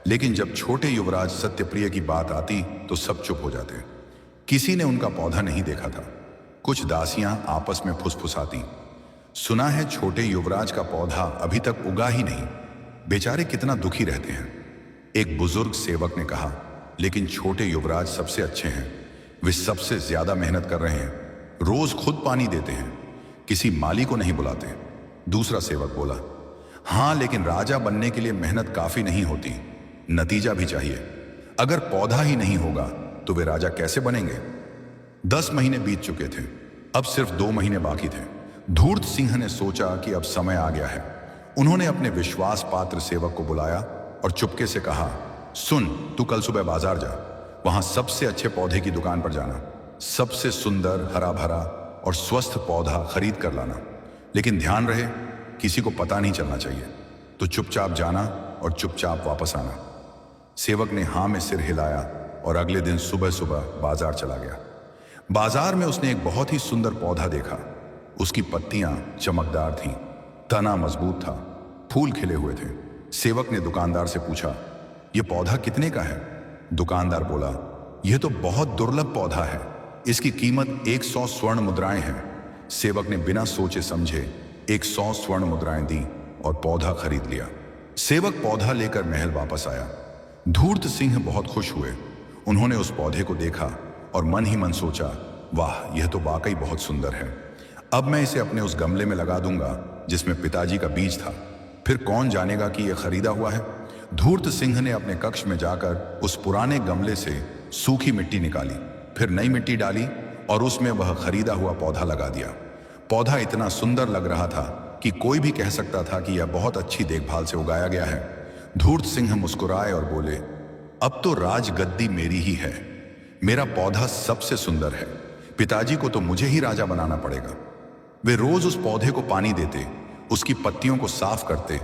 लेकिन जब छोटे युवराज सत्यप्रिय की बात आती तो सब चुप हो जाते। किसी ने उनका पौधा नहीं देखा था। कुछ दासियां आपस में फुसफुसाती, सुना है छोटे युवराज का पौधा अभी तक उगा ही नहीं, बेचारे कितना दुखी रहते हैं। एक बुजुर्ग सेवक ने कहा, लेकिन छोटे युवराज सबसे अच्छे हैं, वे सबसे ज्यादा मेहनत कर रहे हैं, रोज खुद पानी देते हैं, किसी माली को नहीं बुलाते। दूसरा सेवक बोला, हाँ, लेकिन राजा बनने के लिए मेहनत काफी नहीं होती, नतीजा भी चाहिए। अगर पौधा ही नहीं होगा तो वे राजा कैसे बनेंगे? 10 महीने बीत चुके थे, अब सिर्फ 2 महीने बाकी थे। धूर्त सिंह ने सोचा कि अब समय आ गया है। उन्होंने अपने विश्वास पात्र सेवक को बुलाया और चुपके से कहा, सुन, तू कल सुबह बाजार जा, वहां सबसे अच्छे पौधे की दुकान पर जाना, सबसे सुंदर, हरा भरा और स्वस्थ पौधा खरीद कर लाना, लेकिन ध्यान रहे किसी को पता नहीं चलना चाहिए। तो चुपचाप जाना और चुपचाप वापस आना। सेवक ने हाँ में सिर हिलाया और अगले दिन सुबह सुबह बाजार चला गया। बाजार में उसने एक बहुत ही सुंदर पौधा देखा। उसकी पत्तियां चमकदार थीं, तना मजबूत था, फूल खिले हुए थे। सेवक ने दुकानदार से पूछा, यह पौधा कितने का है? दुकानदार बोला, यह तो बहुत दुर्लभ पौधा है, इसकी कीमत 100 स्वर्ण मुद्राएं है। सेवक ने बिना सोचे समझे 100 स्वर्ण मुद्राएं दी और पौधा खरीद लिया। सेवक पौधा लेकर महल वापस आया। धूर्त सिंह बहुत खुश हुए। उन्होंने उस पौधे को देखा और मन ही मन सोचा, वाह, यह तो वाकई बहुत सुंदर है। अब मैं इसे अपने उस गमले में लगा दूंगा जिसमें पिताजी का बीज था, फिर कौन जानेगा कि यह खरीदा हुआ है। धूर्त सिंह ने अपने कक्ष में जाकर उस पुराने गमले से सूखी मिट्टी निकाली, फिर नई मिट्टी डाली और उसमें वह खरीदा हुआ पौधा लगा दिया। पौधा इतना सुंदर लग रहा था कि कोई भी कह सकता था कि यह बहुत अच्छी देखभाल से उगाया गया है। धूर्त सिंह मुस्कुराए और बोले, अब तो राजगद्दी मेरी ही है। मेरा पौधा सबसे सुंदर है। पिताजी को तो मुझे ही राजा बनाना पड़ेगा। वे रोज उस पौधे को पानी देते, उसकी पत्तियों को साफ करते,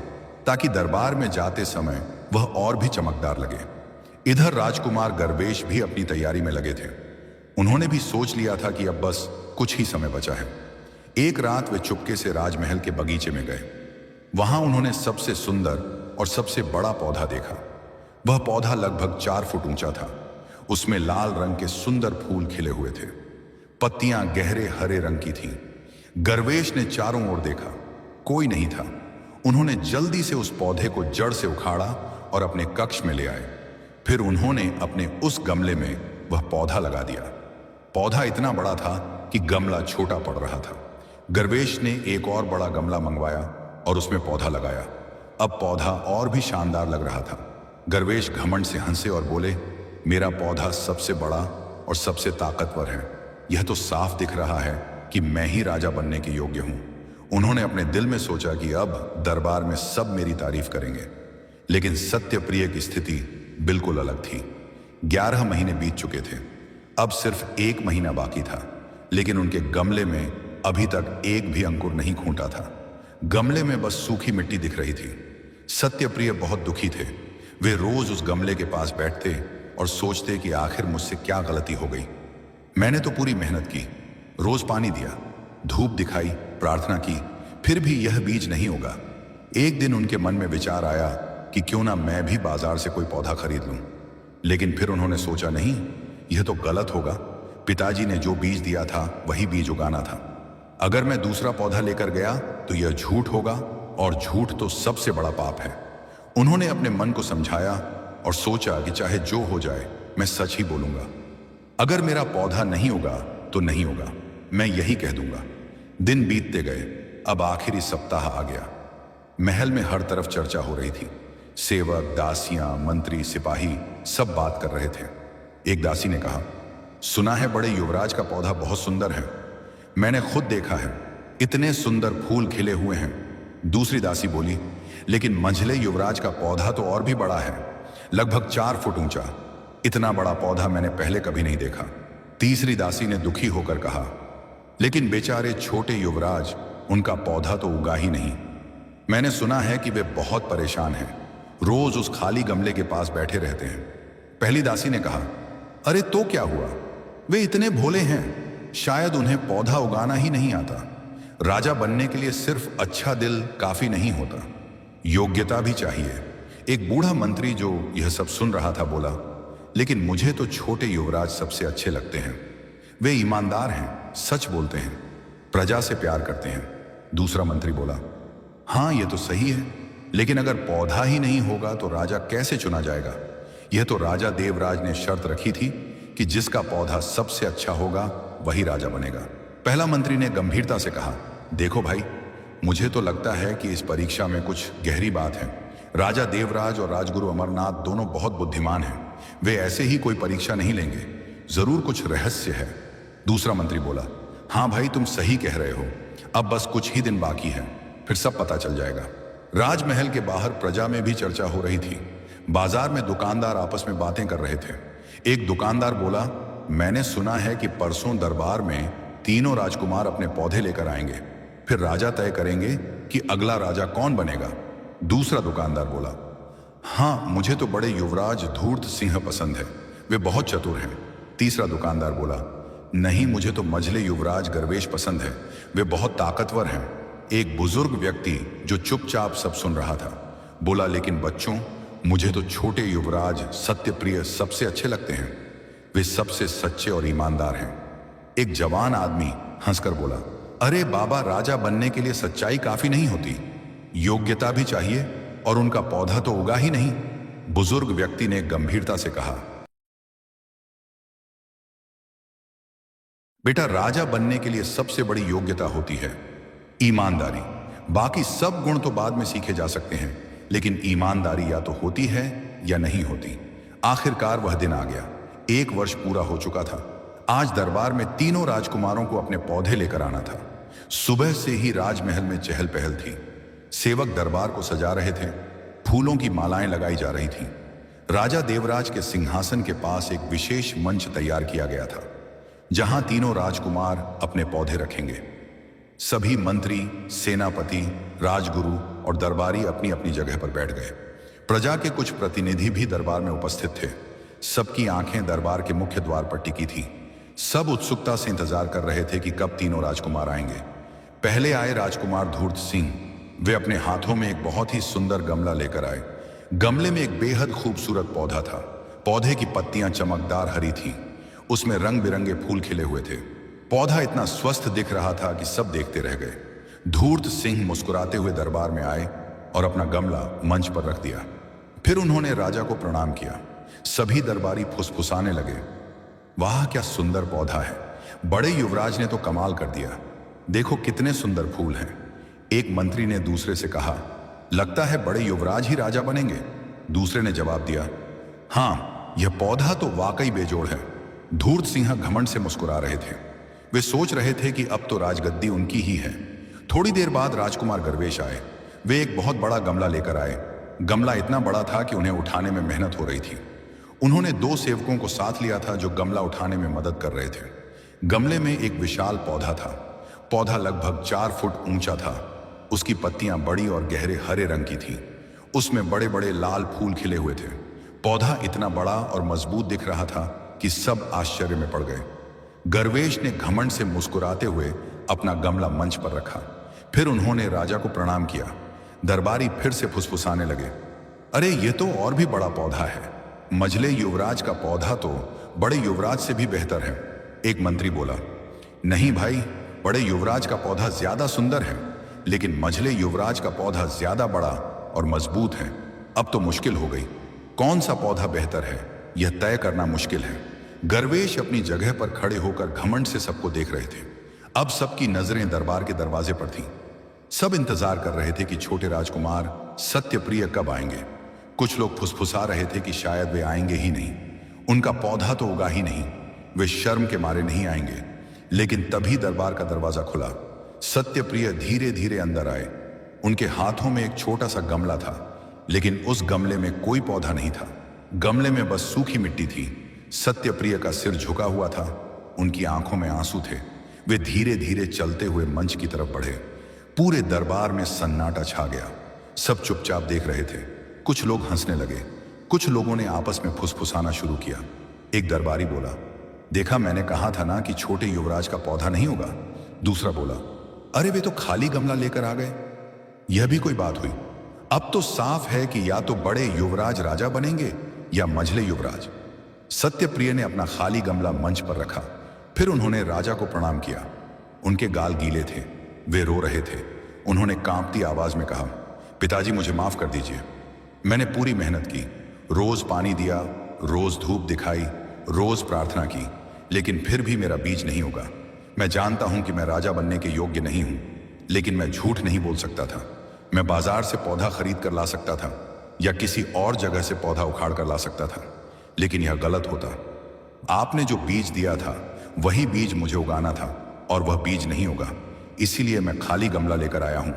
ताकि दरबार में जाते समय वह और भी चमकदार लगे। इधर राजकुमार गर्वेश भी अपनी तैयारी में लगे थे। उन्होंने भी सोच लिया था कि अब बस कुछ ही समय बचा है। एक रात वे चुपके से राजमहल के बगीचे में गए। वहां उन्होंने सबसे सुंदर और सबसे बड़ा पौधा देखा। वह पौधा लगभग 4 फुट ऊंचा था। उसमें लाल रंग के सुंदर फूल खिले हुए थे। पत्तियां गहरे हरे रंग की थीं। गर्वेश ने चारों ओर देखा, कोई नहीं था। उन्होंने जल्दी से उस पौधे को जड़ से उखाड़ा और अपने कक्ष में ले आए। फिर उन्होंने अपने उस गमले में वह पौधा लगा दिया। पौधा इतना बड़ा था कि गमला छोटा पड़ रहा था। गर्वेश ने एक और बड़ा गमला मंगवाया और उसमें पौधा लगाया। अब पौधा और भी शानदार लग रहा था। गर्वेश घमंड से हंसे और बोले, मेरा पौधा सबसे बड़ा और सबसे ताकतवर है। यह तो साफ दिख रहा है कि मैं ही राजा बनने के योग्य हूं। उन्होंने अपने दिल में सोचा कि अब दरबार में सब मेरी तारीफ करेंगे। लेकिन सत्यप्रिय की स्थिति बिल्कुल अलग थी। 11 महीने बीत चुके थे। अब सिर्फ 1 महीना बाकी था, लेकिन उनके गमले में अभी तक एक भी अंकुर नहीं खूंटा था। गमले में बस सूखी मिट्टी दिख रही थी। सत्यप्रिय बहुत दुखी थे। वे रोज उस गमले के पास बैठते और सोचते कि आखिर मुझसे क्या गलती हो गई। मैंने तो पूरी मेहनत की, रोज पानी दिया, धूप दिखाई, प्रार्थना की, फिर भी यह बीज नहीं होगा। एक दिन उनके मन में विचार आया कि क्यों ना मैं भी बाजार से कोई पौधा खरीद लूं। लेकिन फिर उन्होंने सोचा, नहीं, यह तो गलत होगा। पिताजी ने जो बीज दिया था वही बीज उगाना था। अगर मैं दूसरा पौधा लेकर गया तो यह झूठ होगा, और झूठ तो सबसे बड़ा पाप है। उन्होंने अपने मन को समझाया और सोचा कि चाहे जो हो जाए मैं सच ही बोलूंगा। अगर मेरा पौधा नहीं होगा तो नहीं होगा, मैं यही कह दूंगा। दिन बीतते गए। अब आखिरी सप्ताह आ गया। महल में हर तरफ चर्चा हो रही थी। सेवक, दासियां, मंत्री, सिपाही सब बात कर रहे थे। एक दासी ने कहा, सुना है बड़े युवराज का पौधा बहुत सुंदर है। मैंने खुद देखा है, इतने सुंदर फूल खिले हुए हैं। दूसरी दासी बोली, लेकिन मंझले युवराज का पौधा तो और भी बड़ा है, लगभग 4 फुट ऊंचा। इतना बड़ा पौधा मैंने पहले कभी नहीं देखा। तीसरी दासी ने दुखी होकर कहा, लेकिन बेचारे छोटे युवराज, उनका पौधा तो उगा ही नहीं। मैंने सुना है कि वे बहुत परेशान हैं, रोज उस खाली गमले के पास बैठे रहते हैं। पहली दासी ने कहा, अरे तो क्या हुआ, वे इतने भोले हैं, शायद उन्हें पौधा उगाना ही नहीं आता। राजा बनने के लिए सिर्फ अच्छा दिल काफी नहीं होता, योग्यता भी चाहिए। एक बूढ़ा मंत्री जो यह सब सुन रहा था बोला, लेकिन मुझे तो छोटे युवराज सबसे अच्छे लगते हैं। वे ईमानदार हैं, सच बोलते हैं, प्रजा से प्यार करते हैं। दूसरा मंत्री बोला, हाँ ये तो सही है, लेकिन अगर पौधा ही नहीं होगा तो राजा कैसे चुना जाएगा? यह तो राजा देवराज ने शर्त रखी थी कि जिसका पौधा सबसे अच्छा होगा वही राजा बनेगा। पहला मंत्री ने गंभीरता से कहा, देखो भाई, मुझे तो लगता है कि इस परीक्षा में कुछ गहरी बात है। राजा देवराज और राजगुरु अमरनाथ दोनों बहुत बुद्धिमान हैं। वे ऐसे ही कोई परीक्षा नहीं लेंगे, जरूर कुछ रहस्य है। दूसरा मंत्री बोला, हाँ भाई, तुम सही कह रहे हो। अब बस कुछ ही दिन बाकी है, फिर सब पता चल जाएगा। राजमहल के बाहर प्रजा में भी चर्चा हो रही थी। बाजार में दुकानदार आपस में बातें कर रहे थे। एक दुकानदार बोला, मैंने सुना है कि परसों दरबार में तीनों राजकुमार अपने पौधे लेकर आएंगे, फिर राजा तय करेंगे कि अगला राजा कौन बनेगा। दूसरा दुकानदार बोला, हाँ, मुझे तो बड़े युवराज धूर्त सिंह पसंद है, वे बहुत चतुर हैं। तीसरा दुकानदार बोला, नहीं, मुझे तो मझले युवराज गर्वेश पसंद है, वे बहुत ताकतवर हैं। एक बुजुर्ग व्यक्ति जो चुपचाप सब सुन रहा था बोला, लेकिन बच्चों, मुझे तो छोटे युवराज सत्यप्रिय सबसे अच्छे लगते हैं, वे सबसे सच्चे और ईमानदार हैं। एक जवान आदमी हंसकर बोला, अरे बाबा, राजा बनने के लिए सच्चाई काफी नहीं होती, योग्यता भी चाहिए, और उनका पौधा तो उगा ही नहीं। बुजुर्ग व्यक्ति ने गंभीरता से कहा, बेटा, राजा बनने के लिए सबसे बड़ी योग्यता होती है ईमानदारी। बाकी सब गुण तो बाद में सीखे जा सकते हैं, लेकिन ईमानदारी या तो होती है या नहीं होती। आखिरकार वह दिन आ गया। 1 वर्ष पूरा हो चुका था। आज दरबार में तीनों राजकुमारों को अपने पौधे लेकर आना था। सुबह से ही राजमहल में चहल पहल थी। सेवक दरबार को सजा रहे थे, फूलों की मालाएं लगाई जा रही थीं। राजा देवराज के सिंहासन के पास एक विशेष मंच तैयार किया गया था, जहां तीनों राजकुमार अपने पौधे रखेंगे। सभी मंत्री, सेनापति, राजगुरु और दरबारी अपनी अपनी जगह पर बैठ गए। प्रजा के कुछ प्रतिनिधि भी दरबार में उपस्थित थे। सबकी आंखें दरबार के मुख्य द्वार पर टिकी थी। सब उत्सुकता से इंतजार कर रहे थे कि कब तीनों राजकुमार आएंगे। पहले आए राजकुमार धूर्त सिंह। वे अपने हाथों में एक बहुत ही सुंदर गमला लेकर आए। गमले में एक बेहद खूबसूरत पौधा था। पौधे की पत्तियां चमकदार हरी थीं। उसमें रंग बिरंगे फूल खिले हुए थे। पौधा इतना स्वस्थ दिख रहा था कि सब देखते रह गए। धूर्त सिंह मुस्कुराते हुए दरबार में आए और अपना गमला मंच पर रख दिया। फिर उन्होंने राजा को प्रणाम किया। सभी दरबारी फुसफुसाने लगे, वाह क्या सुंदर पौधा है, बड़े युवराज ने तो कमाल कर दिया, देखो कितने सुंदर फूल हैं। एक मंत्री ने दूसरे से कहा, लगता है बड़े युवराज ही राजा बनेंगे। दूसरे ने जवाब दिया, हाँ यह पौधा तो वाकई बेजोड़ है। धूर्त सिंह घमंड से मुस्कुरा रहे थे। वे सोच रहे थे कि अब तो राजगद्दी उनकी ही है। थोड़ी देर बाद राजकुमार गर्वेश आए। वे एक बहुत बड़ा गमला लेकर आए। गमला इतना बड़ा था कि उन्हें उठाने में मेहनत हो रही थी। उन्होंने 2 सेवकों को साथ लिया था जो गमला उठाने में मदद कर रहे थे। गमले में एक विशाल पौधा था। पौधा लगभग 4 फुट ऊंचा था। उसकी पत्तियां बड़ी और गहरे हरे रंग की थीं। उसमें बड़े बड़े लाल फूल खिले हुए थे। पौधा इतना बड़ा और मजबूत दिख रहा था कि सब आश्चर्य में पड़ गए। गर्वेश ने घमंड से मुस्कुराते हुए अपना गमला मंच पर रखा। फिर उन्होंने राजा को प्रणाम किया। दरबारी फिर से फुसफुसाने लगे, अरे ये तो और भी बड़ा पौधा है। मझले युवराज का पौधा तो बड़े युवराज से भी बेहतर है। एक मंत्री बोला, नहीं भाई, बड़े युवराज का पौधा ज्यादा सुंदर है, लेकिन मझले युवराज का पौधा ज्यादा बड़ा और मजबूत है। अब तो मुश्किल हो गई, कौन सा पौधा बेहतर है यह तय करना मुश्किल है। गर्वेश अपनी जगह पर खड़े होकर घमंड से सबको देख रहे थे। अब सबकी नजरें दरबार के दरवाजे पर थीं। सब इंतजार कर रहे थे कि छोटे राजकुमार सत्यप्रिय कब आएंगे। कुछ लोग फुसफुसा रहे थे कि शायद वे आएंगे ही नहीं, उनका पौधा तो उगा ही नहीं, वे शर्म के मारे नहीं आएंगे। लेकिन तभी दरबार का दरवाजा खुला। सत्यप्रिय धीरे धीरे अंदर आए। उनके हाथों में एक छोटा सा गमला था, लेकिन उस गमले में कोई पौधा नहीं था। गमले में बस सूखी मिट्टी थी। सत्यप्रिय का सिर झुका हुआ था, उनकी आंखों में आंसू थे। वे धीरे धीरे चलते हुए मंच की तरफ बढ़े। पूरे दरबार में सन्नाटा छा गया। सब चुपचाप देख रहे थे। कुछ लोग हंसने लगे, कुछ लोगों ने आपस में फुसफुसाना शुरू किया। एक दरबारी बोला, देखा मैंने कहा था ना कि छोटे युवराज का पौधा नहीं होगा। दूसरा बोला, अरे वे तो खाली गमला लेकर आ गए, यह भी कोई बात हुई। अब तो साफ है कि या तो बड़े युवराज राजा बनेंगे या मझले युवराज। सत्यप्रिय ने अपना खाली गमला मंच पर रखा। फिर उन्होंने राजा को प्रणाम किया। उनके गाल गीले थे, वे रो रहे थे। उन्होंने कांपती आवाज में कहा, पिताजी मुझे माफ कर दीजिए। मैंने पूरी मेहनत की, रोज पानी दिया, रोज धूप दिखाई, रोज प्रार्थना की, लेकिन फिर भी मेरा बीज नहीं उगा। मैं जानता हूं कि मैं राजा बनने के योग्य नहीं हूं, लेकिन मैं झूठ नहीं बोल सकता था। मैं बाजार से पौधा खरीद कर ला सकता था या किसी और जगह से पौधा उखाड़ कर ला सकता था, लेकिन यह गलत होता। आपने जो बीज दिया था वही बीज मुझे उगाना था, और वह बीज नहीं उगा। इसीलिए मैं खाली गमला लेकर आया हूं।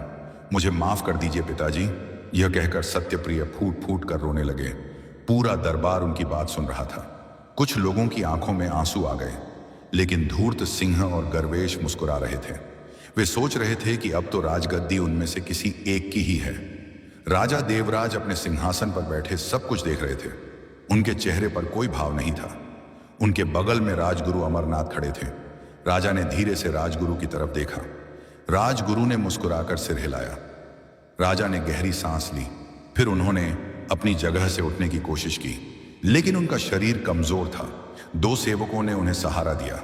मुझे माफ कर दीजिए पिताजी। यह कहकर सत्यप्रिय फूट फूट कर रोने लगे। पूरा दरबार उनकी बात सुन रहा था। कुछ लोगों की आंखों में आंसू आ गए, लेकिन धूर्त सिंह और गर्वेश मुस्कुरा रहे थे। वे सोच रहे थे कि अब तो राजगद्दी उनमें से किसी एक की ही है। राजा देवराज अपने सिंहासन पर बैठे सब कुछ देख रहे थे। उनके चेहरे पर कोई भाव नहीं था। उनके बगल में राजगुरु अमरनाथ खड़े थे। राजा ने धीरे से राजगुरु की तरफ देखा। राजगुरु ने मुस्कुराकर सिर हिलाया। राजा ने गहरी सांस ली। फिर उन्होंने अपनी जगह से उठने की कोशिश की, लेकिन उनका शरीर कमजोर था। 2 सेवकों ने उन्हें सहारा दिया।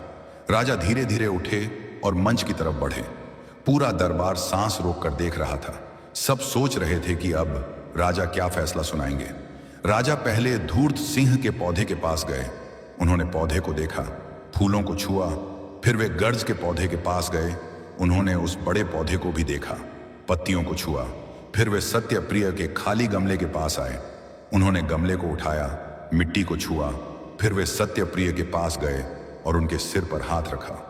राजा धीरे धीरे उठे और मंच की तरफ बढ़े। पूरा दरबार सांस रोककर देख रहा था। सब सोच रहे थे कि अब राजा क्या फैसला सुनाएंगे। राजा पहले धूर्त सिंह के पौधे के पास गए। उन्होंने पौधे को देखा, फूलों को छुआ। फिर वे गर्ज के पौधे के पास गए। उन्होंने उस बड़े पौधे को भी देखा, पत्तियों को छुआ। फिर वे सत्यप्रिय के खाली गमले के पास आए। उन्होंने गमले को उठाया, मिट्टी को छुआ। फिर वे सत्यप्रिय के पास गए और उनके सिर पर हाथ रखा।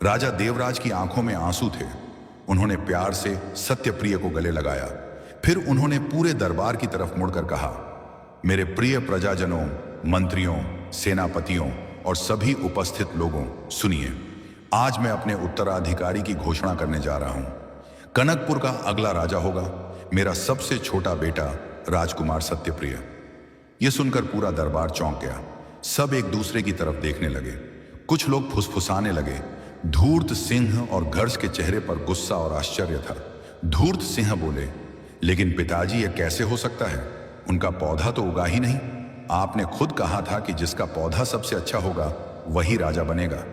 राजा देवराज की आंखों में आंसू थे। उन्होंने प्यार से सत्यप्रिय को गले लगाया। फिर उन्होंने पूरे दरबार की तरफ मुड़कर कहा, मेरे प्रिय प्रजाजनों, मंत्रियों, सेनापतियों और सभी उपस्थित लोगों, सुनिए। आज मैं अपने उत्तराधिकारी की घोषणा करने जा रहा हूं। कनकपुर का अगला राजा होगा मेरा सबसे छोटा बेटा राजकुमार सत्यप्रिय। यह सुनकर पूरा दरबार चौंक गया। सब एक दूसरे की तरफ देखने लगे। कुछ लोग फुसफुसाने लगे। धूर्त सिंह और गर्ज के चेहरे पर गुस्सा और आश्चर्य था। धूर्त सिंह बोले, लेकिन पिताजी यह कैसे हो सकता है? उनका पौधा तो उगा ही नहीं। आपने खुद कहा था कि जिसका पौधा सबसे अच्छा होगा वही राजा बनेगा।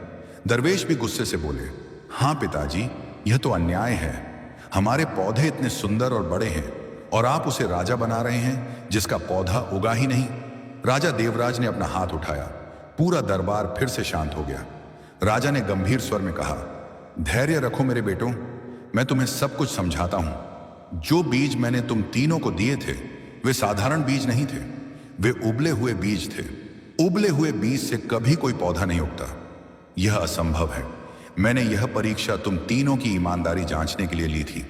दरवेश भी गुस्से से बोले, हाँ पिताजी, यह तो अन्याय है। हमारे पौधे इतने सुंदर और बड़े हैं और आप उसे राजा बना रहे हैं जिसका पौधा उगा ही नहीं। राजा देवराज ने अपना हाथ उठाया। पूरा दरबार फिर से शांत हो गया। राजा ने गंभीर स्वर में कहा, धैर्य रखो मेरे बेटों, मैं तुम्हें सब कुछ समझाता हूं। जो बीज मैंने तुम तीनों को दिए थे वे साधारण बीज नहीं थे, वे उबले हुए बीज थे। उबले हुए बीज से कभी कोई पौधा नहीं उगता। यह असंभव है। मैंने यह परीक्षा तुम तीनों की ईमानदारी जांचने के लिए ली थी।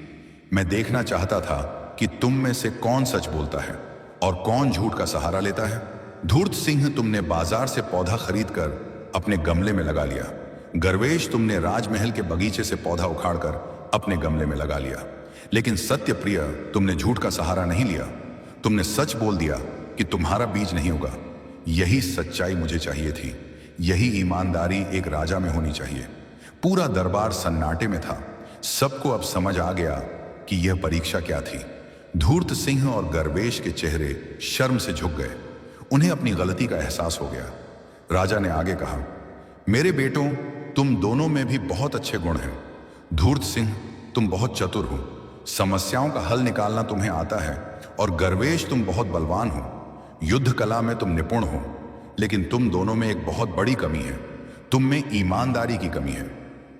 मैं देखना चाहता था कि तुम में से कौन सच बोलता है और कौन झूठ का सहारा लेता है। धूर्त सिंह, तुमने बाजार से पौधा खरीदकर अपने गमले में लगा लिया। गर्वेश, तुमने राजमहल के बगीचे से पौधा उखाड़कर अपने गमले में लगा लिया। लेकिन सत्यप्रिय, तुमने झूठ का सहारा नहीं लिया। तुमने सच बोल दिया कि तुम्हारा बीज नहीं होगा। यही सच्चाई मुझे चाहिए थी। यही ईमानदारी एक राजा में होनी चाहिए। पूरा दरबार सन्नाटे में था। सबको अब समझ आ गया कि यह परीक्षा क्या थी। धूर्त सिंह और गर्वेश के चेहरे शर्म से झुक गए। उन्हें अपनी गलती का एहसास हो गया। राजा ने आगे कहा, मेरे बेटों, तुम दोनों में भी बहुत अच्छे गुण हैं। धूर्त सिंह, तुम बहुत चतुर हो, समस्याओं का हल निकालना तुम्हें आता है। और गर्वेश, तुम बहुत बलवान हो, युद्ध कला में तुम निपुण हो। लेकिन तुम दोनों में एक बहुत बड़ी कमी है। तुम में ईमानदारी की कमी है।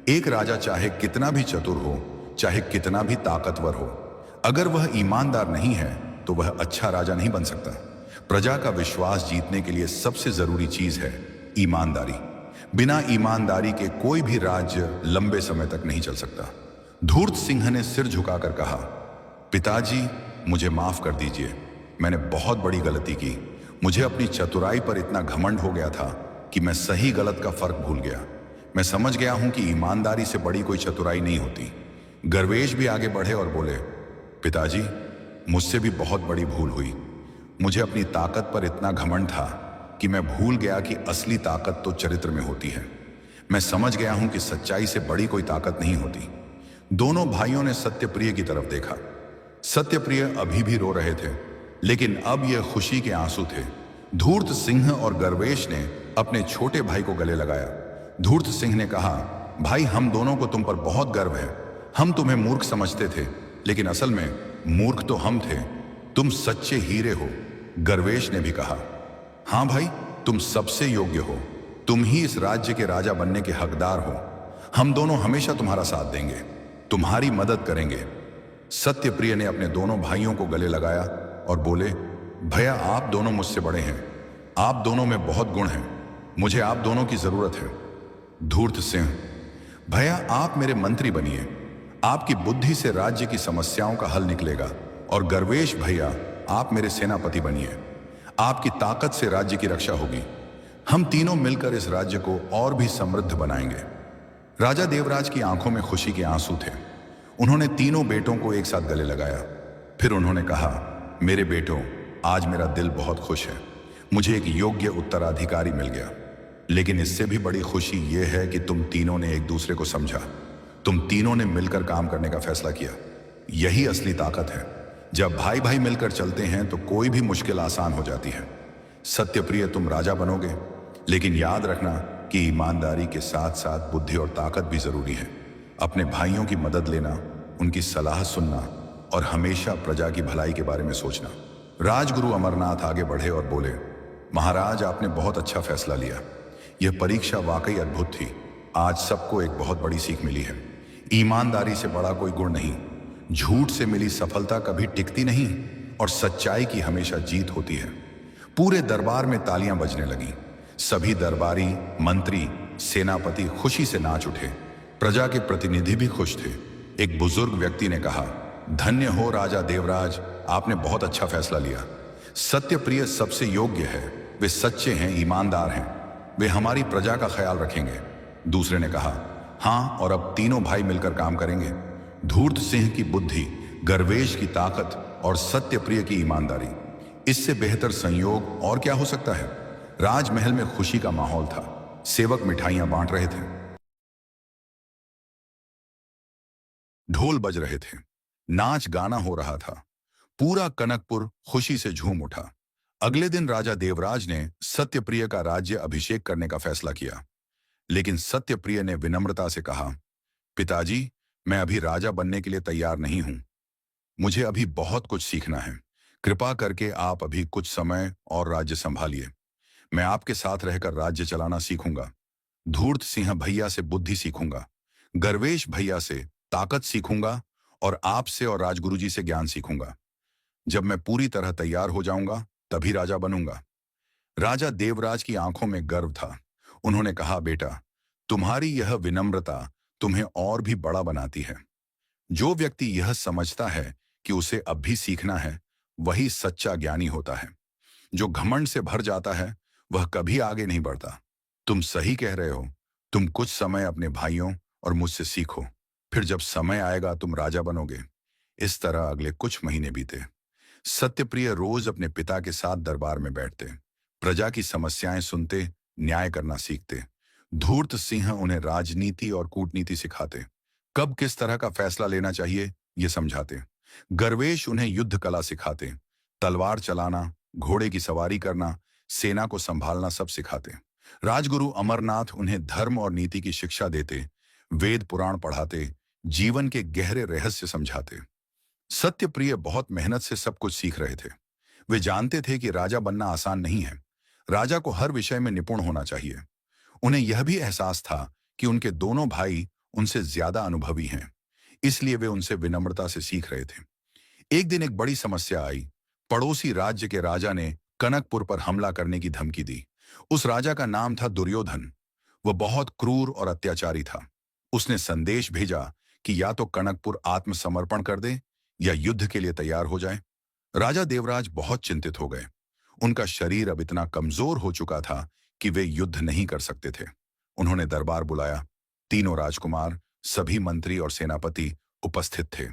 एक राजा चाहे कितना भी चतुर हो, चाहे कितना भी ताकतवर हो, अगर वह ईमानदार नहीं है तो वह अच्छा राजा नहीं बन सकता। प्रजा का विश्वास जीतने के लिए सबसे जरूरी चीज है ईमानदारी। बिना ईमानदारी के कोई भी राज्य लंबे समय तक नहीं चल सकता। धूर्त सिंह ने सिर झुकाकर कहा, पिताजी, मुझे माफ कर दीजिए। मैंने बहुत बड़ी गलती की। मुझे अपनी चतुराई पर इतना घमंड हो गया था कि मैं सही गलत का फर्क भूल गया। मैं समझ गया हूं कि ईमानदारी से बड़ी कोई चतुराई नहीं होती। गर्वेश भी आगे बढ़े और बोले, पिताजी, मुझसे भी बहुत बड़ी भूल हुई। मुझे अपनी ताकत पर इतना घमंड था कि मैं भूल गया कि असली ताकत तो चरित्र में होती है। मैं समझ गया हूं कि सच्चाई से बड़ी कोई ताकत नहीं होती। दोनों भाइयों ने सत्यप्रिय की तरफ देखा। सत्यप्रिय अभी भी रो रहे थे, लेकिन अब यह खुशी के आंसू थे। धूर्त सिंह और गर्वेश ने अपने छोटे भाई को गले लगाया। धूर्त सिंह ने कहा, भाई, हम दोनों को तुम पर बहुत गर्व है। हम तुम्हें मूर्ख समझते थे, लेकिन असल में मूर्ख तो हम थे। तुम सच्चे हीरे हो। गर्वेश ने भी कहा, हाँ भाई, तुम सबसे योग्य हो। तुम ही इस राज्य के राजा बनने के हकदार हो। हम दोनों हमेशा तुम्हारा साथ देंगे, तुम्हारी मदद करेंगे। सत्यप्रिय ने अपने दोनों भाइयों को गले लगाया और बोले, भैया, आप दोनों मुझसे बड़े हैं। आप दोनों में बहुत गुण हैं। मुझे आप दोनों की जरूरत है। धूर्त सिंह, भैया, आप मेरे मंत्री बनिए। आपकी बुद्धि से राज्य की समस्याओं का हल निकलेगा। और गर्वेश भैया, आप मेरे सेनापति बनिए। आपकी ताकत से राज्य की रक्षा होगी। हम तीनों मिलकर इस राज्य को और भी समृद्ध बनाएंगे। राजा देवराज की आंखों में खुशी के आंसू थे। उन्होंने तीनों बेटों को एक साथ गले लगाया। फिर उन्होंने कहा, मेरे बेटों, आज मेरा दिल बहुत खुश है। मुझे एक योग्य उत्तराधिकारी मिल गया। लेकिन इससे भी बड़ी खुशी यह है कि तुम तीनों ने एक दूसरे को समझा। तुम तीनों ने मिलकर काम करने का फैसला किया। यही असली ताकत है। जब भाई भाई मिलकर चलते हैं तो कोई भी मुश्किल आसान हो जाती है। सत्यप्रिय, तुम राजा बनोगे, लेकिन याद रखना कि ईमानदारी के साथ साथ बुद्धि और ताकत भी जरूरी है। अपने भाइयों की मदद लेना, उनकी सलाह सुनना और हमेशा प्रजा की भलाई के बारे में सोचना। राजगुरु अमरनाथ आगे बढ़े और बोले, महाराज, आपने बहुत अच्छा फैसला लिया। यह परीक्षा वाकई अद्भुत थी। आज सबको एक बहुत बड़ी सीख मिली है। ईमानदारी से बड़ा कोई गुण नहीं। झूठ से मिली सफलता कभी टिकती नहीं और सच्चाई की हमेशा जीत होती है। पूरे दरबार में तालियां बजने लगीं। सभी दरबारी, मंत्री, सेनापति खुशी से नाच उठे। प्रजा के प्रतिनिधि भी खुश थे। एक बुजुर्ग व्यक्ति ने कहा, धन्य हो राजा देवराज, आपने बहुत अच्छा फैसला लिया। सत्यप्रिय सबसे योग्य है, वे सच्चे हैं, ईमानदार हैं, वे हमारी प्रजा का ख्याल रखेंगे। दूसरे ने कहा, हाँ, और अब तीनों भाई मिलकर काम करेंगे। धूर्त सिंह की बुद्धि, गर्वेश की ताकत और सत्यप्रिय की ईमानदारी, इससे बेहतर संयोग और क्या हो सकता है। राजमहल में खुशी का माहौल था, सेवक मिठाइयां बांट रहे थे, ढोल बज रहे थे, नाच गाना हो रहा था। पूरा कनकपुर खुशी से झूम उठा। अगले दिन राजा देवराज ने सत्यप्रिय का राज्य अभिषेक करने का फैसला किया, लेकिन सत्यप्रिय ने विनम्रता से कहा, पिताजी, मैं अभी राजा बनने के लिए तैयार नहीं हूं, मुझे अभी बहुत कुछ सीखना है। कृपा करके आप अभी कुछ समय और राज्य संभालिए, मैं आपके साथ रहकर राज्य चलाना सीखूंगा। धूर्त सिंह भैया से बुद्धि सीखूंगा, गर्वेश भैया से ताकत सीखूंगा और आपसे और राजगुरु जी से ज्ञान सीखूंगा। जब मैं पूरी तरह तैयार हो जाऊंगा तभी राजा बनूंगा। राजा देवराज की आंखों में गर्व था। उन्होंने कहा, बेटा, तुम्हारी यह विनम्रता तुम्हें और भी बड़ा बनाती है। जो व्यक्ति यह समझता है कि उसे अब भी सीखना है, वही सच्चा ज्ञानी होता है। जो घमंड से भर जाता है वह कभी आगे नहीं बढ़ता। तुम सही कह रहे हो, तुम कुछ समय अपने भाइयों और मुझसे सीखो, फिर जब समय आएगा तुम राजा बनोगे। इस तरह अगले कुछ महीने बीते। सत्यप्रिय रोज अपने पिता के साथ दरबार में बैठते, प्रजा की समस्याएं सुनते, न्याय करना सीखते। धूर्त सिंह उन्हें राजनीति और कूटनीति सिखाते, कब किस तरह का फैसला लेना चाहिए ये समझाते। गर्वेश उन्हें युद्ध कला सिखाते, तलवार चलाना, घोड़े की सवारी करना, सेना को संभालना सब सिखाते। राजगुरु अमरनाथ उन्हें धर्म और नीति की शिक्षा देते, वेद पुराण पढ़ाते, जीवन के गहरे रहस्य समझाते। सत्यप्रिय बहुत मेहनत से सब कुछ सीख रहे थे। वे जानते थे कि राजा बनना आसान नहीं है, राजा को हर विषय में निपुण होना चाहिए। उन्हें यह भी एहसास था कि उनके दोनों भाई उनसे ज्यादा अनुभवी हैं, इसलिए वे उनसे विनम्रता से सीख रहे थे। एक दिन एक बड़ी समस्या आई। पड़ोसी राज्य के राजा ने कनकपुर पर हमला करने की धमकी दी। उस राजा का नाम था दुर्योधन। वह बहुत क्रूर और अत्याचारी था। उसने संदेश भेजा कि या तो कनकपुर आत्मसमर्पण कर दे या युद्ध के लिए तैयार हो जाए। राजा देवराज बहुत चिंतित हो गए। उनका शरीर अब इतना कमजोर हो चुका था कि वे युद्ध नहीं कर सकते थे। उन्होंने दरबार बुलाया। तीनों राजकुमार, सभी मंत्री और सेनापति उपस्थित थे।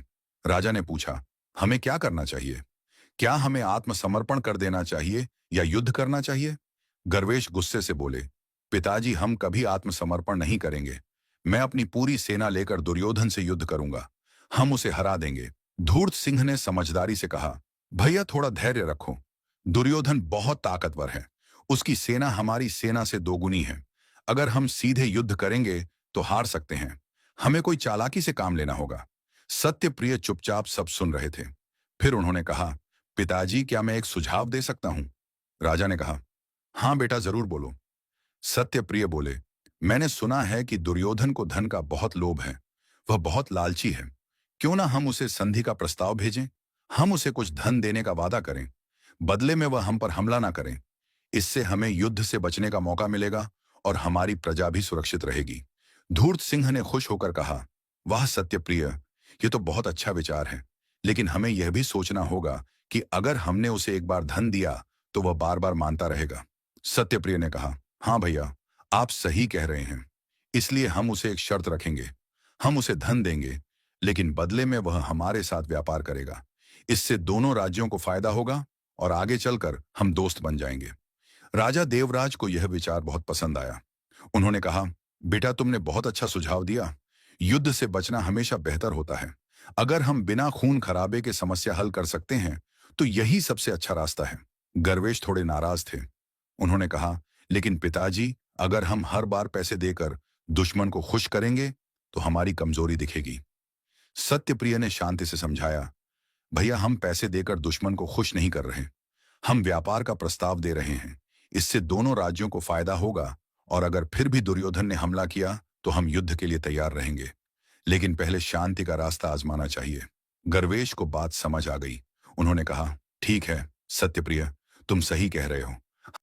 राजा ने पूछा, हमें क्या करना चाहिए? क्या हमें आत्मसमर्पण कर देना चाहिए या युद्ध करना चाहिए? गर्वेश गुस्से से बोले, पिताजी, हम कभी आत्मसमर्पण नहीं करेंगे। मैं अपनी पूरी सेना लेकर दुर्योधन से युद्ध करूंगा, हम उसे हरा देंगे। धूर्त सिंह ने समझदारी से कहा, भैया, थोड़ा धैर्य रखो। दुर्योधन बहुत ताकतवर है, उसकी सेना हमारी सेना से दोगुनी है। अगर हम सीधे युद्ध करेंगे तो हार सकते हैं, हमें कोई चालाकी से काम लेना होगा। सत्यप्रिय चुपचाप सब सुन रहे थे। फिर उन्होंने कहा, पिताजी, क्या मैं एक सुझाव दे सकता हूं? राजा ने कहा, हाँ बेटा, जरूर बोलो। सत्यप्रिय बोले, मैंने सुना है कि दुर्योधन को धन का बहुत लोभ है, वह बहुत लालची है। क्यों ना हम उसे संधि का प्रस्ताव भेजें? हम उसे कुछ धन देने का वादा करें, बदले में वह हम पर हमला ना करें। इससे हमें युद्ध से बचने का मौका मिलेगा और हमारी प्रजा भी सुरक्षित रहेगी। धूर्त सिंह ने खुश होकर कहा, वाह सत्यप्रिय, ये तो बहुत अच्छा विचार है, लेकिन हमें यह भी सोचना होगा कि अगर हमने उसे एक बार धन दिया तो वह बार बार मानता रहेगा। सत्यप्रिय ने कहा, हाँ भैया, आप सही कह रहे हैं, इसलिए हम उसे एक शर्त रखेंगे। हम उसे धन देंगे, लेकिन बदले में वह हमारे साथ व्यापार करेगा। इससे दोनों राज्यों को फायदा होगा और आगे चलकर हम दोस्त बन जाएंगे। राजा देवराज को यह विचार बहुत पसंद आया। उन्होंने कहा, बेटा, तुमने बहुत अच्छा सुझाव दिया। युद्ध से बचना हमेशा बेहतर होता है। अगर हम बिना खून खराबे के समस्या हल कर सकते हैं तो यही सबसे अच्छा रास्ता है। गर्वेश थोड़े नाराज थे। उन्होंने कहा, लेकिन पिताजी, अगर हम हर बार पैसे देकर दुश्मन को खुश करेंगे तो हमारी कमजोरी दिखेगी। सत्यप्रिय ने शांति से समझाया, भैया, हम पैसे देकर दुश्मन को खुश नहीं कर रहे, हम व्यापार का प्रस्ताव दे रहे हैं। इससे दोनों राज्यों को फायदा होगा और अगर फिर भी दुर्योधन ने हमला किया तो हम युद्ध के लिए तैयार रहेंगे, लेकिन पहले शांति का रास्ता आजमाना चाहिए। गर्वेश को बात समझ आ गई। उन्होंने कहा, ठीक है सत्यप्रिय, तुम सही कह रहे हो,